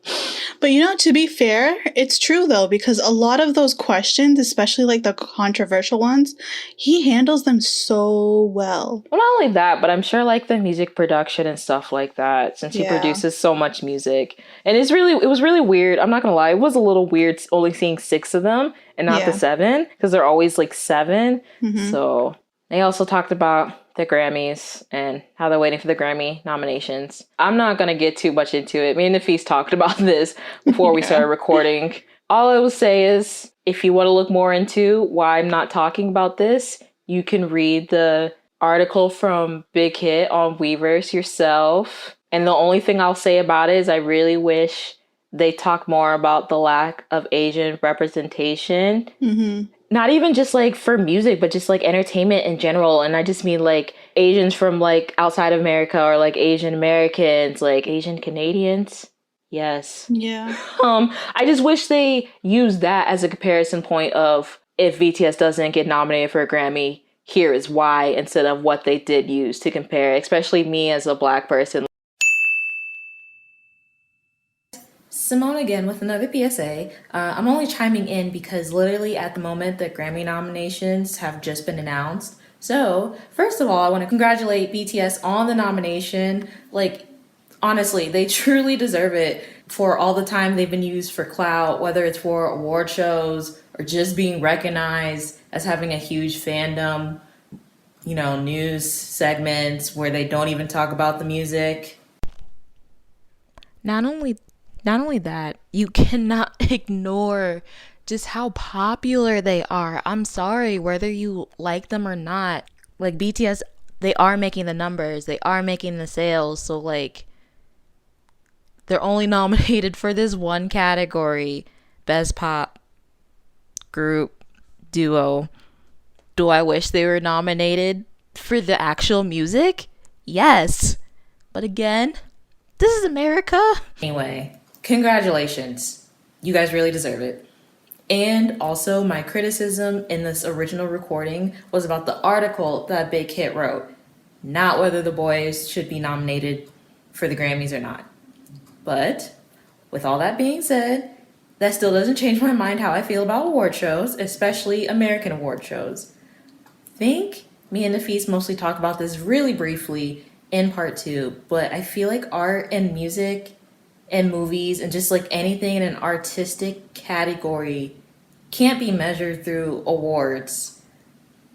But you know, to be fair, it's true though, because a lot of those questions, especially like the controversial ones, he handles them so well. Well, not only that, but I'm sure like the music production and stuff like that, since he produces so much music. And it was really weird. I'm not gonna lie, it was a little weird only seeing 6 of them and not the 7, because they're always like 7. Mm-hmm. So they also talked about the Grammys and how they're waiting for the Grammy nominations. I'm not going to get too much into it. Me and Nafees talked about this before we started recording. All I will say is, if you want to look more into why I'm not talking about this, you can read the article from Big Hit on Weverse yourself. And the only thing I'll say about it is I really wish they talk more about the lack of Asian representation. Mm-hmm. Not even just like for music, but just like entertainment in general. And I just mean like Asians from like outside of America, or like Asian Americans, like Asian Canadians. Yes. Yeah. I just wish they used that as a comparison point of, if BTS doesn't get nominated for a Grammy, here is why, instead of what they did use to compare, especially me as a Black person. Simone again with another PSA. I'm only chiming in because literally at the moment the Grammy nominations have just been announced. So first of all, I want to congratulate BTS on the nomination. Like, honestly, they truly deserve it for all the time they've been used for clout, whether it's for award shows or just being recognized as having a huge fandom, you know, news segments where they don't even talk about the music. Not only that, you cannot ignore just how popular they are. I'm sorry, whether you like them or not. Like BTS, they are making the numbers, they are making the sales. So like, they're only nominated for this one category, Best Pop Group Duo. Do I wish they were nominated for the actual music? Yes. But again, this is America. Anyway, congratulations. You guys really deserve it. And also, my criticism in this original recording was about the article that Big Hit wrote, not whether the boys should be nominated for the Grammys or not. But with all that being said, that still doesn't change my mind how I feel about award shows, especially American award shows. I think me and Nafees mostly talked about this really briefly in part 2, but I feel like art and music and movies and just like anything in an artistic category can't be measured through awards.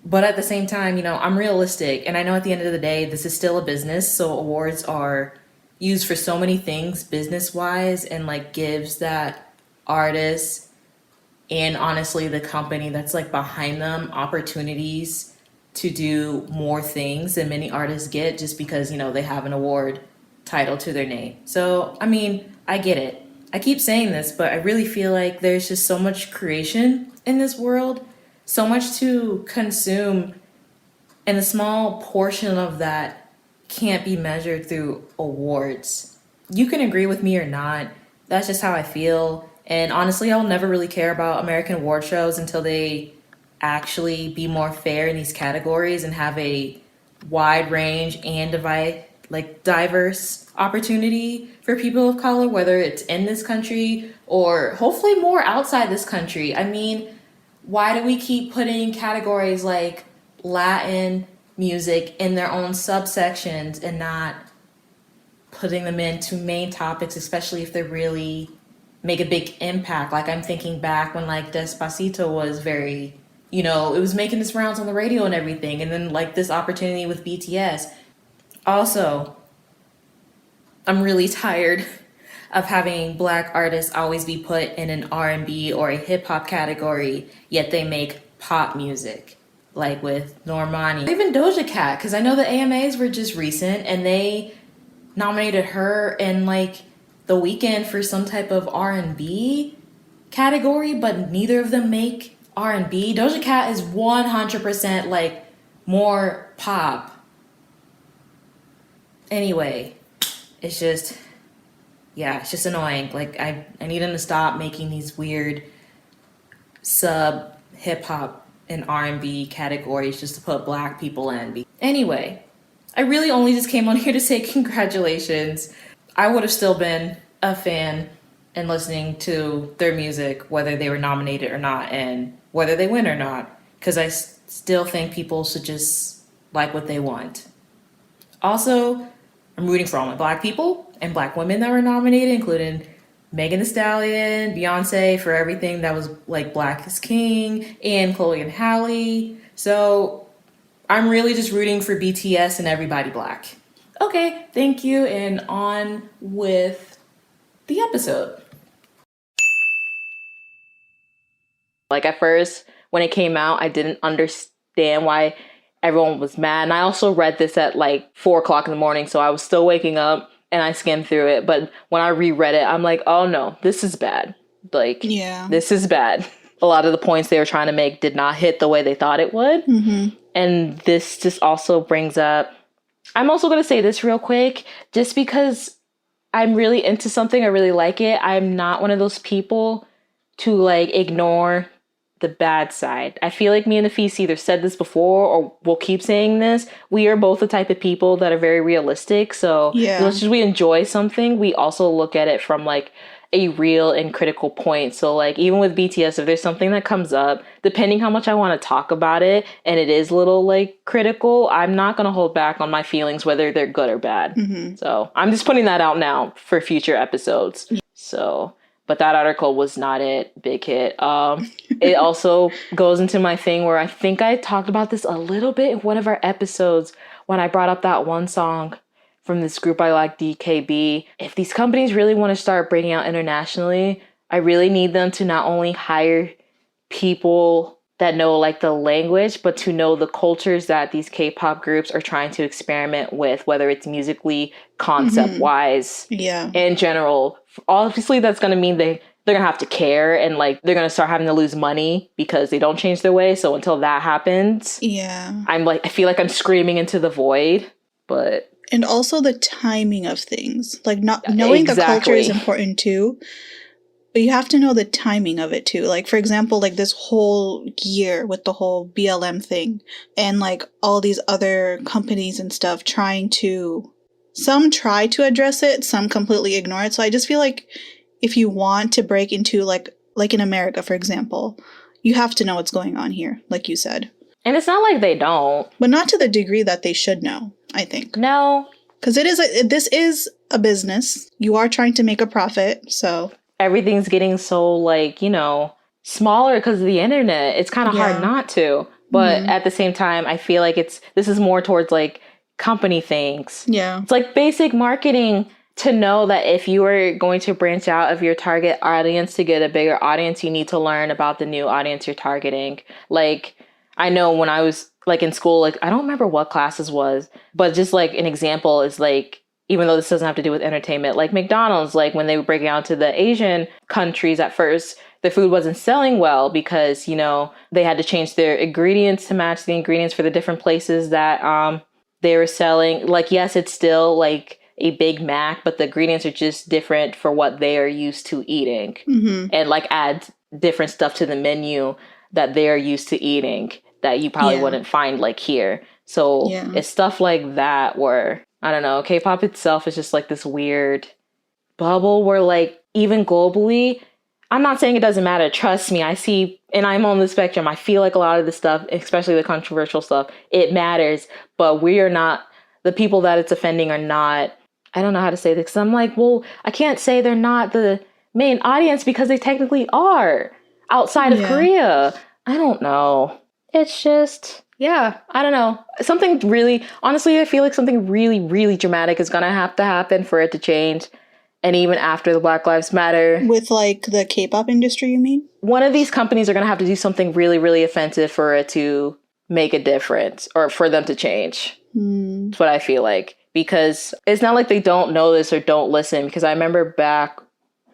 But at the same time, you know, I'm realistic, and I know at the end of the day, this is still a business, so awards are used for so many things business-wise, and like gives that artist and honestly the company that's like behind them opportunities to do more things than many artists get just because, you know, they have an award title to their name. So, I mean, I get it. I keep saying this, but I really feel like there's just so much creation in this world, so much to consume, and a small portion of that can't be measured through awards. You can agree with me or not. That's just how I feel. And honestly, I'll never really care about American award shows until they actually be more fair in these categories and have a wide range and diverse opportunity for people of color, whether it's in this country or hopefully more outside this country. I mean, why do we keep putting categories like Latin music in their own subsections and not putting them into main topics, especially if they really make a big impact? Like, I'm thinking back when like Despacito was very, you know, it was making its rounds on the radio and everything, and then like this opportunity with BTS. Also, I'm really tired of having Black artists always be put in an R&B or a hip hop category, yet they make pop music. like with Normani. Even Doja Cat, because I know the AMAs were just recent and they nominated her and like The Weeknd for some type of R&B category, but neither of them make R&B. Doja Cat is 100% like more pop. Anyway, it's just, yeah, it's just annoying. Like I need them to stop making these weird sub hip hop and R&B categories just to put black people in. Anyway, I really only just came on here to say congratulations. I would have still been a fan and listening to their music, whether they were nominated or not, and whether they win or not, because I still think people should just like what they want. Also, I'm rooting for all my black people and black women that were nominated, including Megan Thee Stallion, Beyonce for everything that was like Black is King, and Chloe and Halle. So I'm really just rooting for BTS and everybody black. Okay, thank you, and on with the episode. Like at first, when it came out, I didn't understand why everyone was mad. And I also read this at like 4 o'clock in the morning, so I was still waking up and I skimmed through it. But when I reread it, I'm like, oh no, this is bad. Like, yeah, this is bad. A lot of the points they were trying to make did not hit the way they thought it would. Mm-hmm. And this just also brings up, I'm also going to say this real quick, just because I'm really into something, I really like it, I'm not one of those people to like ignore the bad side. I feel like me and Nafees either said this before or we'll keep saying this. We are both the type of people that are very realistic. So as much as we enjoy something, we also look at it from like a real and critical point. So like even with BTS, if there's something that comes up, depending how much I want to talk about it and it is a little like critical, I'm not going to hold back on my feelings, whether they're good or bad. Mm-hmm. So I'm just putting that out now for future episodes. So, but that article was not it. Big hit. It also goes into my thing where I think I talked about this a little bit in one of our episodes when I brought up that one song from this group I like, DKB. If these companies really want to start breaking out internationally, I really need them to not only hire people that know like the language, but to know the cultures that these K-pop groups are trying to experiment with, whether it's musically, concept-wise, in general. Obviously, that's going to mean they're going to have to care and like they're going to start having to lose money because they don't change their way. So until that happens, I feel like I'm screaming into the void, but... And also the timing of things. Like not knowing the culture is important too, but you have to know the timing of it too. Like for example, like this whole year with the whole BLM thing and like all these other companies and stuff some try to address it, some completely ignore it. So I just feel like if you want to break into like in America, for example, you have to know what's going on here, like you said. And it's not like they don't. But not to the degree that they should know, I think. No. Because this is a business. You are trying to make a profit, so... Everything's getting so, like, smaller because of the internet. It's kind of hard not to. But at the same time, I feel like this is more towards, like, company things. Yeah. It's like basic marketing to know that if you are going to branch out of your target audience to get a bigger audience, you need to learn about the new audience you're targeting. Like... I know when I was like in school, like I don't remember what classes was, but just like an example is like, even though this doesn't have to do with entertainment, like McDonald's, like when they were breaking out to the Asian countries at first, the food wasn't selling well because, they had to change their ingredients to match the ingredients for the different places that they were selling. Like, yes, it's still like a Big Mac, but the ingredients are just different for what they are used to eating and like add different stuff to the menu that they're used to eating that you probably wouldn't find like here. So it's stuff like that where, I don't know, K-pop itself is just like this weird bubble where like even globally, I'm not saying it doesn't matter. Trust me, I see, and I'm on the spectrum. I feel like a lot of the stuff, especially the controversial stuff, it matters, but we are not, the people that it's offending are not, I don't know how to say this because I'm like, well, I can't say they're not the main audience because they technically are outside of Korea. I don't know. It's just, I don't know. Something really, honestly, I feel like something really, really dramatic is going to happen for it to change. And even after the Black Lives Matter. With like the K-pop industry, you mean? One of these companies are going to have to do something really, really offensive for it to make a difference or for them to change. That's what I feel like. Because it's not like they don't know this or don't listen. Because I remember back,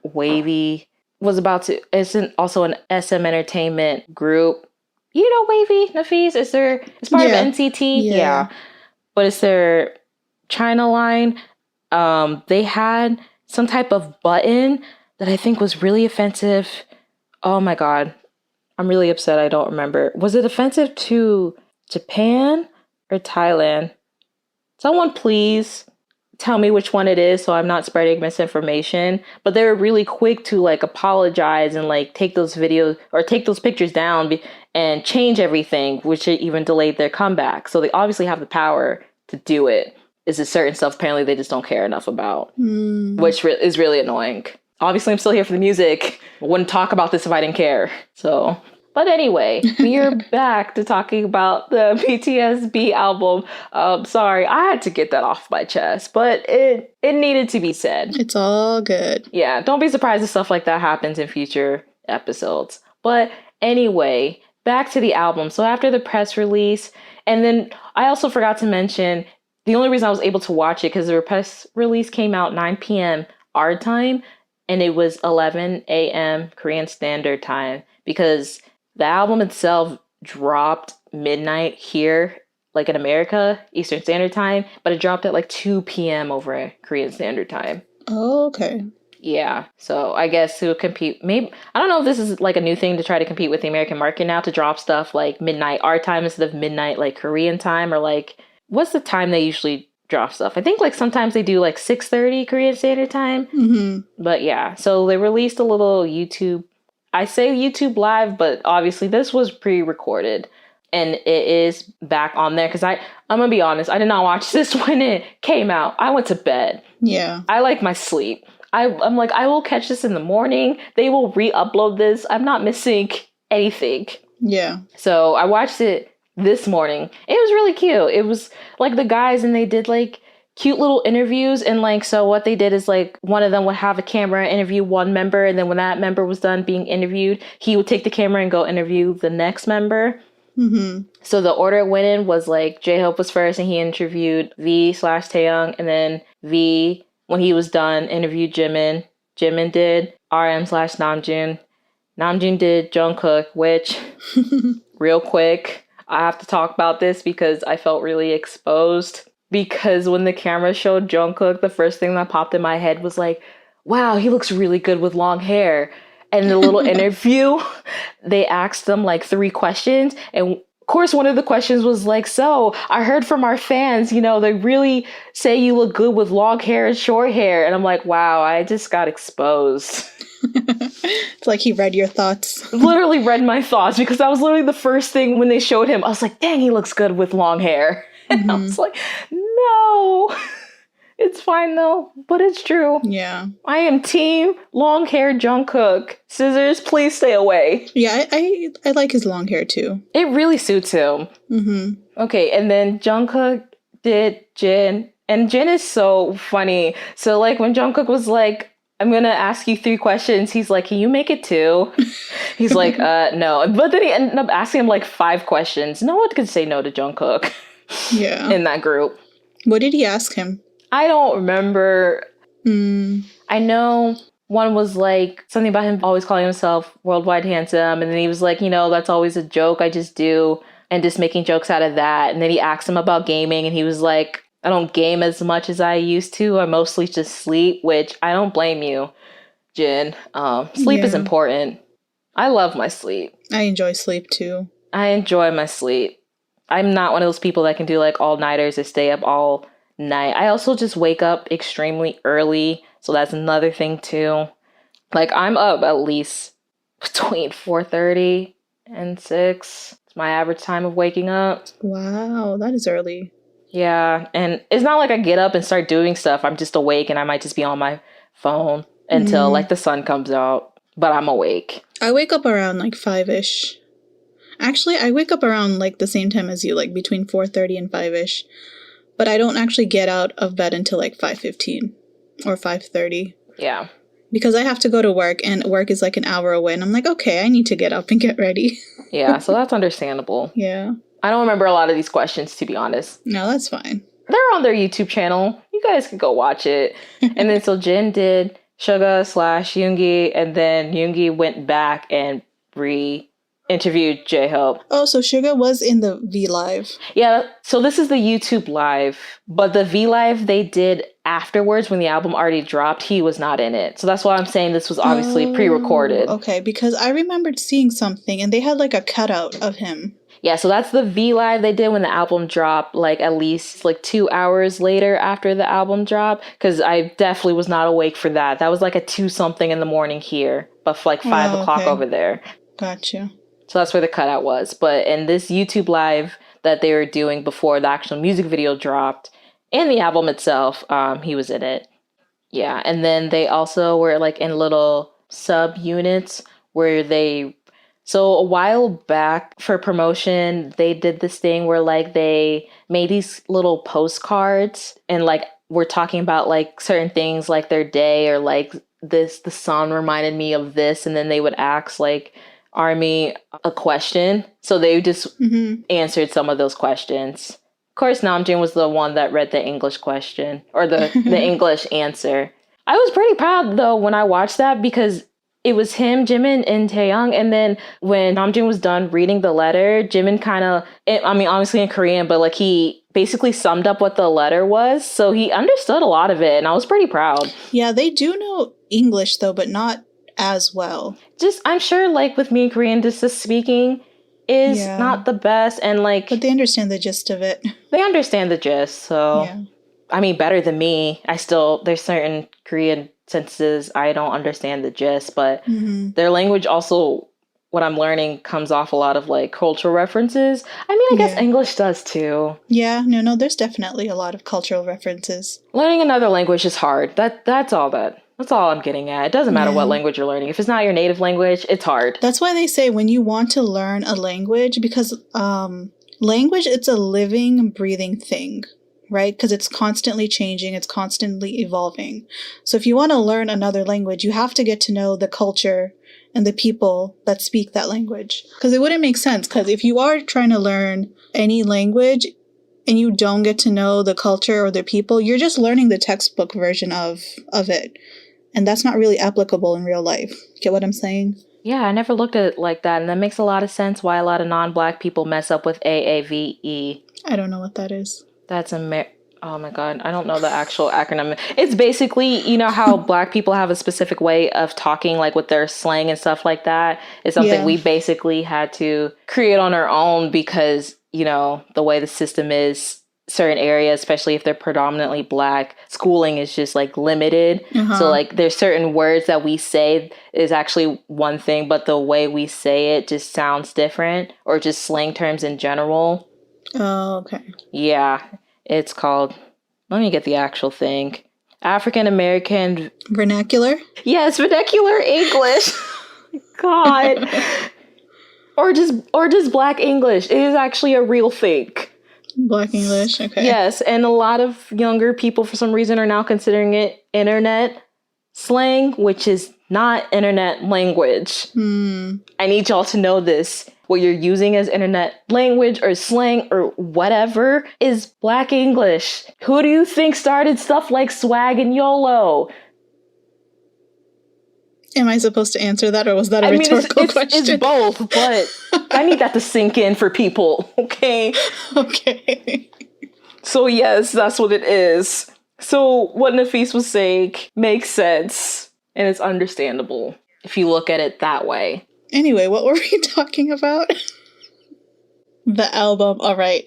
Wavy was about to, also an SM Entertainment group. You know Wavy, Nafees? It's part of NCT. Yeah. But it's their China line. They had some type of button that I think was really offensive. Oh my God. I'm really upset. I don't remember. Was it offensive to Japan or Thailand? Someone please tell me which one it is so I'm not spreading misinformation. But they were really quick to like apologize and like take those videos or take those pictures down and change everything, which even delayed their comeback. So they obviously have the power to do it. It's a certain stuff apparently they just don't care enough about, which is really annoying. Obviously, I'm still here for the music. I wouldn't talk about this if I didn't care. So, but anyway, we are back to talking about the BTS B album. Sorry, I had to get that off my chest, but it needed to be said. It's all good. Yeah, don't be surprised if stuff like that happens in future episodes. But anyway, back to the album. So after the press release, and then I also forgot to mention, the only reason I was able to watch it because the press release came out 9 p.m. our time, and it was 11 a.m. Korean Standard Time, because the album itself dropped midnight here, like in America, Eastern Standard Time, but it dropped at like 2 p.m. over Korean Standard Time. Oh, okay. Yeah, so I guess to compete, maybe, I don't know if this is like a new thing to try to compete with the American market now, to drop stuff like midnight our time instead of midnight like Korean time, or like, what's the time they usually drop stuff? I think like sometimes they do like 6:30 Korean Standard Time. But yeah, so they released a little YouTube. I say YouTube Live, but obviously this was pre-recorded and it is back on there because I'm gonna be honest, I did not watch this when it came out. I went to bed. Yeah. I like my sleep. I'm like, I will catch this in the morning. They will re-upload this. I'm not missing anything. Yeah. So I watched it this morning. It was really cute. It was like the guys, and they did like cute little interviews, and like, so what they did is like one of them would have a camera interview one member, and then when that member was done being interviewed, he would take the camera and go interview the next member. So the order it went in was like J-Hope was first, and he interviewed V/Taeyong, and then V, when he was done, interviewed Jimin. Jimin did RM/Namjoon. Namjoon did Jungkook, which real quick, I have to talk about this because I felt really exposed. Because when the camera showed Jungkook, the first thing that popped in my head was like, wow, he looks really good with long hair. And the little interview, they asked them like 3 questions. And of course, one of the questions was like, so I heard from our fans, they really say you look good with long hair and short hair. And I'm like, wow, I just got exposed. It's like he read your thoughts. Literally read my thoughts, because that was literally the first thing when they showed him. I was like, dang, he looks good with long hair. And I was like, no, it's fine though, but it's true. Yeah. I am team long hair Jungkook. Scissors, please stay away. Yeah, I like his long hair too. It really suits him. Okay, and then Jungkook did Jin, and Jin is so funny. So like when Jungkook was like, I'm going to ask you 3 questions. He's like, can you make it 2? He's like, no. But then he ended up asking him like 5 questions. No one could say no to Jungkook. Yeah. In that group. What did he ask him? I don't remember. I know one was like something about him always calling himself worldwide handsome. And then he was like, that's always a joke I just do. And just making jokes out of that. And then he asked him about gaming. And he was like, I don't game as much as I used to. I mostly just sleep, which I don't blame you, Jin. Sleep is important. I love my sleep. I enjoy sleep too. I enjoy my sleep. I'm not one of those people that can do like all-nighters or stay up all night. I also just wake up extremely early. So that's another thing too. Like I'm up at least between 4:30 and 6. It's my average time of waking up. Wow, that is early. Yeah, and it's not like I get up and start doing stuff. I'm just awake, and I might just be on my phone until like the sun comes out. But I'm awake. I wake up around like 5-ish. Actually, I wake up around like the same time as you, like between 4:30 and 5-ish. But I don't actually get out of bed until like 5:15 or 5:30. Yeah. Because I have to go to work, and work is like an hour away. And I'm like, okay, I need to get up and get ready. Yeah, so that's understandable. Yeah. I don't remember a lot of these questions, to be honest. No, that's fine. They're on their YouTube channel. You guys can go watch it. And then so Jin did Suga / Yoongi, and then Yoongi went back and interviewed J-Hope. Oh, so Suga was in the Vlive. Yeah, so this is the YouTube Live, but the Vlive they did afterwards when the album already dropped, he was not in it. So that's why I'm saying this was obviously pre-recorded. Okay, because I remembered seeing something and they had like a cutout of him. Yeah, so that's the Vlive they did when the album dropped, like at least like 2 hours later after the album dropped, because I definitely was not awake for that. That was like a 2-something in the morning here, but for like 5 o'clock over there. Gotcha. So that's where the cutout was. But in this YouTube Live that they were doing before the actual music video dropped and the album itself, he was in it. Yeah, and then they also were like in little sub-units where they... So a while back for promotion, they did this thing where like they made these little postcards and like we're talking about like certain things like their day or like the sun reminded me of this, and then they would ask like ARMY a question. So they just answered some of those questions. Of course, Namjoon was the one that read the English question or the English answer. I was pretty proud though when I watched that because it was him, Jimin, and Taeyang. And then when Namjoon was done reading the letter, Jimin kind of, I mean, obviously in Korean, but like he basically summed up what the letter was. So he understood a lot of it. And I was pretty proud. Yeah, they do know English though, but not as well. Just, I'm sure like with me in Korean, just the speaking is not the best. And like... But they understand the gist of it. They understand the gist. So, I mean, better than me. There's certain Korean sentences I don't understand the gist, but their language also, what I'm learning, comes off a lot of like cultural references. I mean, I guess English does too. Yeah, no, there's definitely a lot of cultural references. Learning another language is hard. That's all I'm getting at. It doesn't matter what language you're learning. If it's not your native language, it's hard. That's why they say when you want to learn a language, because language, it's a living, breathing thing. Right? Because it's constantly changing. It's constantly evolving. So if you want to learn another language, you have to get to know the culture and the people that speak that language. Because it wouldn't make sense. Because if you are trying to learn any language and you don't get to know the culture or the people, you're just learning the textbook version of it. And that's not really applicable in real life. Get what I'm saying? Yeah, I never looked at it like that. And that makes a lot of sense why a lot of non-Black people mess up with AAVE. I don't know what that is. That's oh my God, I don't know the actual acronym. It's basically, you know how Black people have a specific way of talking, like with their slang and stuff like that. It's something we basically had to create on our own because, you know, the way the system is, certain areas, especially if they're predominantly Black, schooling is just like limited. So like there's certain words that we say is actually one thing, but the way we say it just sounds different, or just slang terms in general. Oh, okay. Yeah, it's called, let me get the actual thing. African American vernacular? Yes, vernacular English. God. or just Black English. It is actually a real thing. Black English, okay. Yes, and a lot of younger people for some reason are now considering it internet slang, which is not internet language. I need y'all to know this. What you're using as internet language or slang or whatever is Black English. Who do you think started stuff like swag and YOLO? Am I supposed to answer that, or was that a rhetorical question? It's both, but I need that to sink in for people, okay? Okay. So yes, that's what it is. So what Nafees was saying makes sense, and it's understandable if you look at it that way. Anyway, what were we talking about? The album. All right.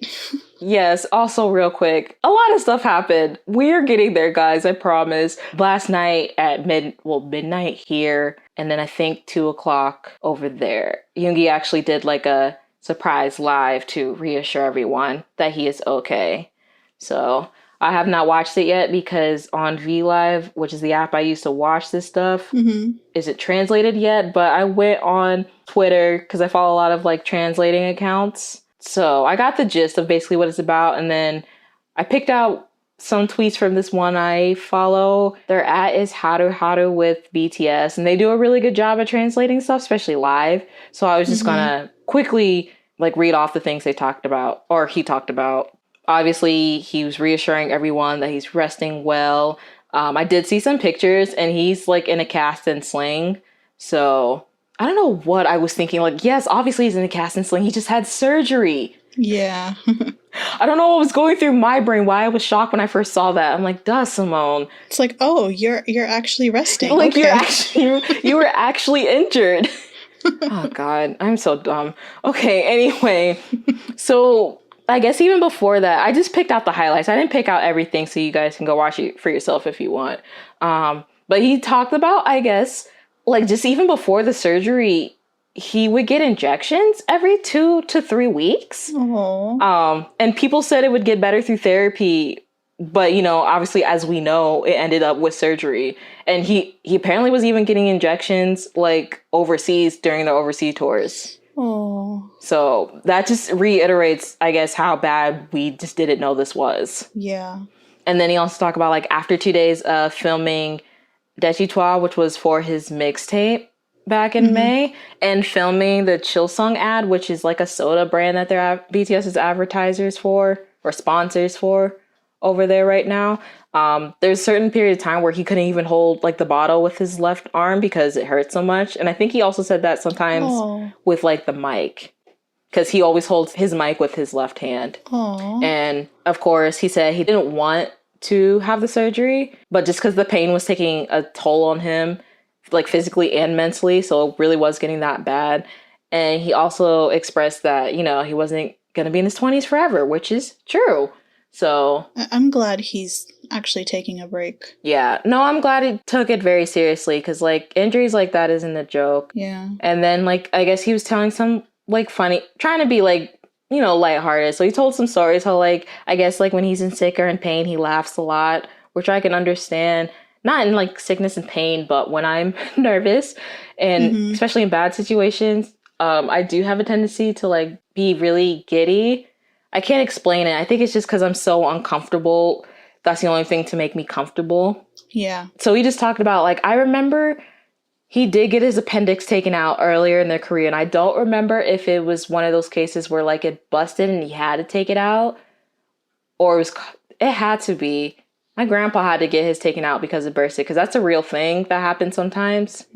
Yes. Also, real quick, a lot of stuff happened. We're getting there, guys. I promise. Last night at midnight here, and then I think 2:00 over there, Yoongi actually did like a surprise live to reassure everyone that he is okay. So I have not watched it yet because on Vlive, which is the app I use to watch this stuff, isn't translated yet. But I went on Twitter because I follow a lot of like translating accounts. So I got the gist of basically what it's about. And then I picked out some tweets from this one I follow. Their @ is Haru with BTS. And they do a really good job at translating stuff, especially live. So I was just going to quickly like read off the things they talked about, or he talked about. Obviously, he was reassuring everyone that he's resting well. I did see some pictures, and he's like in a cast and sling. So I don't know what I was thinking. Like, yes, obviously he's in a cast and sling. He just had surgery. Yeah. I don't know what was going through my brain, why I was shocked when I first saw that. I'm like, duh, Simone. It's like, oh, you're actually resting. Like, okay. you were actually injured. Oh, God, I'm so dumb. Okay, anyway. So I guess even before that, I just picked out the highlights. I didn't pick out everything, so you guys can go watch it for yourself if you want. But he talked about, I guess, like just even before the surgery, he would get injections every 2 to 3 weeks. Aww. And people said it would get better through therapy. But, you know, obviously, as we know, it ended up with surgery. And he apparently was even getting injections like overseas during the overseas tours. Oh. So that just reiterates, I guess, how bad we just didn't know this was. Yeah. And then he also talked about like after 2 days of filming Dechitoire, which was for his mixtape back in May, and filming the Chill Song ad, which is like a soda brand that they're BTS's advertisers for or sponsors for over there right now. There's a certain period of time where he couldn't even hold like the bottle with his left arm because it hurt so much. And I think he also said that sometimes with like the mic, because he always holds his mic with his left hand. Aww. And of course, he said he didn't want to have the surgery, but just because the pain was taking a toll on him, like physically and mentally, so it really was getting that bad. And he also expressed that, you know, he wasn't going to be in his 20s forever, which is true. So I'm glad he's actually taking a break. Yeah. No, I'm glad he took it very seriously, because like injuries like that isn't a joke. Yeah. And then like, I guess he was telling some like funny, trying to be like, you know, lighthearted. So he told some stories how like, I guess like when he's in sick or in pain, he laughs a lot, which I can understand. Not in like sickness and pain, but when I'm nervous and especially in bad situations, I do have a tendency to like be really giddy. I can't explain it. I think it's just because I'm so uncomfortable. That's the only thing to make me comfortable. Yeah. So he just talked about like, I remember he did get his appendix taken out earlier in their career. And I don't remember if it was one of those cases where like it busted and he had to take it out, or it had to be. My grandpa had to get his taken out because it bursted, because that's a real thing that happens sometimes.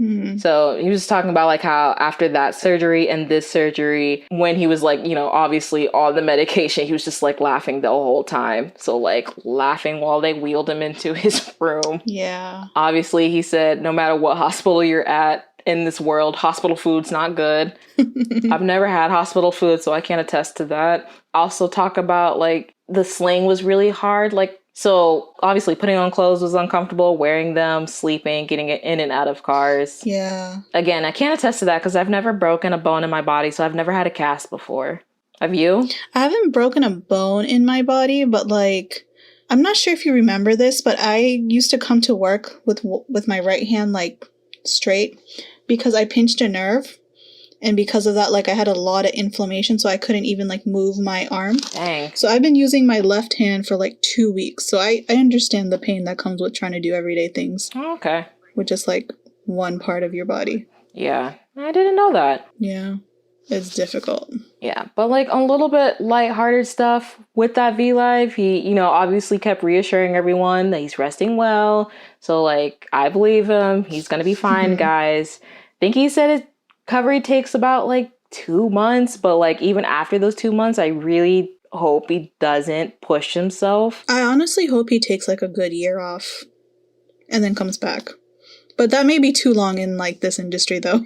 So he was just talking about like how after that surgery and this surgery, when he was like, you know, obviously on the medication, he was just like laughing the whole time. So like laughing while they wheeled him into his room. Yeah. Obviously, he said, no matter what hospital you're at in this world, hospital food's not good. I've never had hospital food, so I can't attest to that. Also talk about like the sling was really hard. Like, so obviously putting on clothes was uncomfortable, wearing them, sleeping, getting it in and out of cars. Yeah. Again, I can't attest to that because I've never broken a bone in my body, so I've never had a cast before. Have you? I haven't broken a bone in my body, but like, I'm not sure if you remember this, but I used to come to work with my right hand like straight because I pinched a nerve. And because of that, like I had a lot of inflammation, so I couldn't even like move my arm. Dang. So I've been using my left hand for like 2 weeks. So I understand the pain that comes with trying to do everyday things. Oh, okay. With just like one part of your body. Yeah. I didn't know that. Yeah. It's difficult. Yeah. But like a little bit lighthearted stuff with that Vlive. He, you know, obviously kept reassuring everyone that he's resting well. So like, I believe him. He's going to be fine, guys. I think he said it. Recovery takes about like 2 months, but like even after those 2 months, I really hope he doesn't push himself. I honestly hope he takes like a good year off and then comes back. But that may be too long in like this industry though.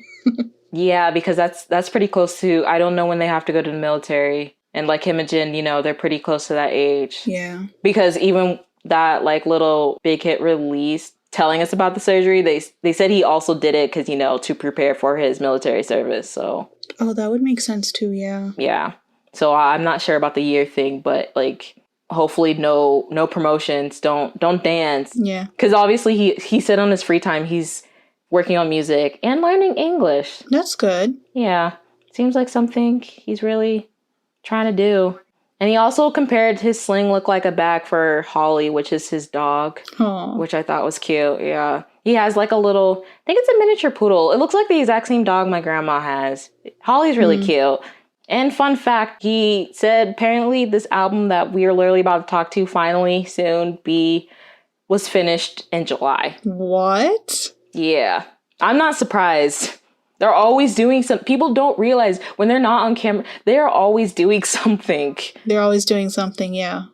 Yeah, because that's pretty close to, I don't know when they have to go to the military. And like him and Jin, you know, they're pretty close to that age. Yeah. Because even that like little big hit release telling us about the surgery, they said he also did it because, you know, to prepare for his military service. So that would make sense too. Yeah. So I'm not sure about the year thing, but like hopefully no promotions, don't dance. Yeah, because obviously he said on his free time he's working on music and learning English. That's good. Yeah, seems like something he's really trying to do. And he also compared his sling look like a bag for Holly, which is his dog. Aww. Which I thought was cute. Yeah. He has like a little, I think it's a miniature poodle. It looks like the exact same dog my grandma has. Holly's really cute. And fun fact, he said apparently this album that we are literally about to talk to finally soon was finished in July. What? Yeah. I'm not surprised. They're always doing people don't realize when they're not on camera, they're always doing something. They're always doing something, yeah.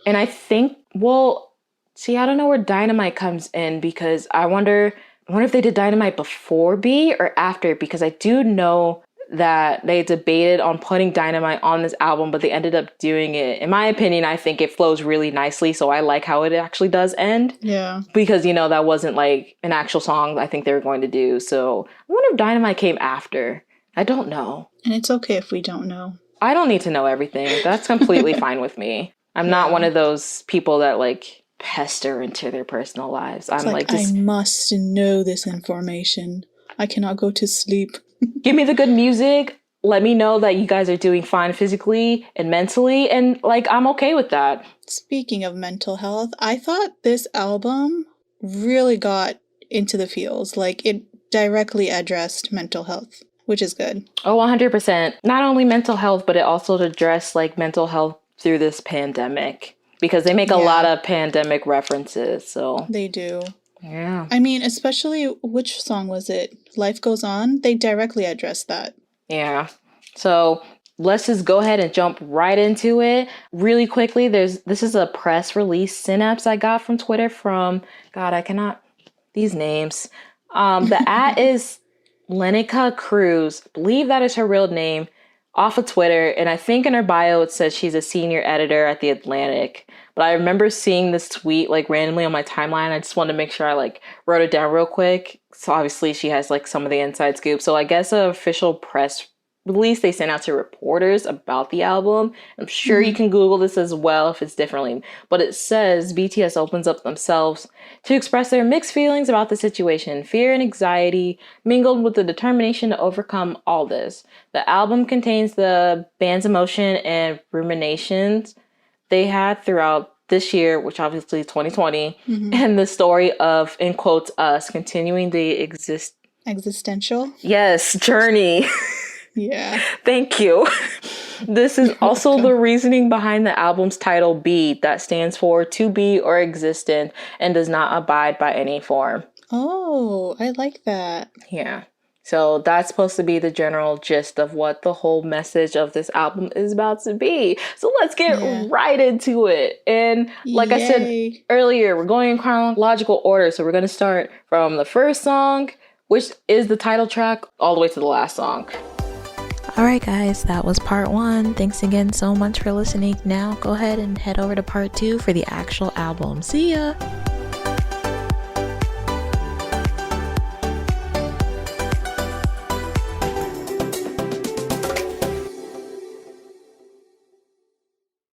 And I think, I don't know where Dynamite comes in, because I wonder if they did Dynamite before B or after, because I do know that they debated on putting Dynamite on this album, but they ended up doing it. In my opinion, I think it flows really nicely, so I like how it actually does end. Yeah. Because, that wasn't like an actual song I think they were going to do. So I wonder if Dynamite came after. I don't know. And it's okay if we don't know. I don't need to know everything. That's completely fine with me. I'm not one of those people that like pester into their personal lives. It's I'm like I must know this information. I cannot go to sleep. Give me the good music. Let me know that you guys are doing fine physically and mentally. And like, I'm okay with that. Speaking of mental health, I thought this album really got into the feels. Like, it directly addressed mental health, which is good. Oh, 100%. Not only mental health, but it also addressed like mental health through this pandemic, because they make a lot of pandemic references. So they do. Yeah. I mean, especially, which song was it? Life Goes On? They directly addressed that. Yeah. So let's just go ahead and jump right into it. Really quickly, this is a press release synapse I got from Twitter from, God, I cannot, these names. The @ is Lenica Cruz. I believe that is her real name, off of Twitter. And I think in her bio it says she's a senior editor at The Atlantic. But I remember seeing this tweet like randomly on my timeline. I just wanted to make sure I like wrote it down real quick. So obviously she has like some of the inside scoop. So I guess an official press release they sent out to reporters about the album. I'm sure you can Google this as well if it's differently. But it says BTS opens up themselves to express their mixed feelings about the situation. Fear and anxiety mingled with the determination to overcome all this. The album contains the band's emotion and ruminations they had throughout this year, which obviously is 2020, and the story of, in quotes, us continuing the existential? Yes, journey. Yeah. Thank you. This is also the reasoning behind the album's title, B, that stands for to be or existent and does not abide by any form. Oh, I like that. Yeah. So that's supposed to be the general gist of what the whole message of this album is about to be. So let's get right into it. And like I said earlier, we're going in chronological order. So we're going to start from the first song, which is the title track, all the way to the last song. All right, guys, that was part 1. Thanks again so much for listening. Now go ahead and head over to part 2 for the actual album. See ya!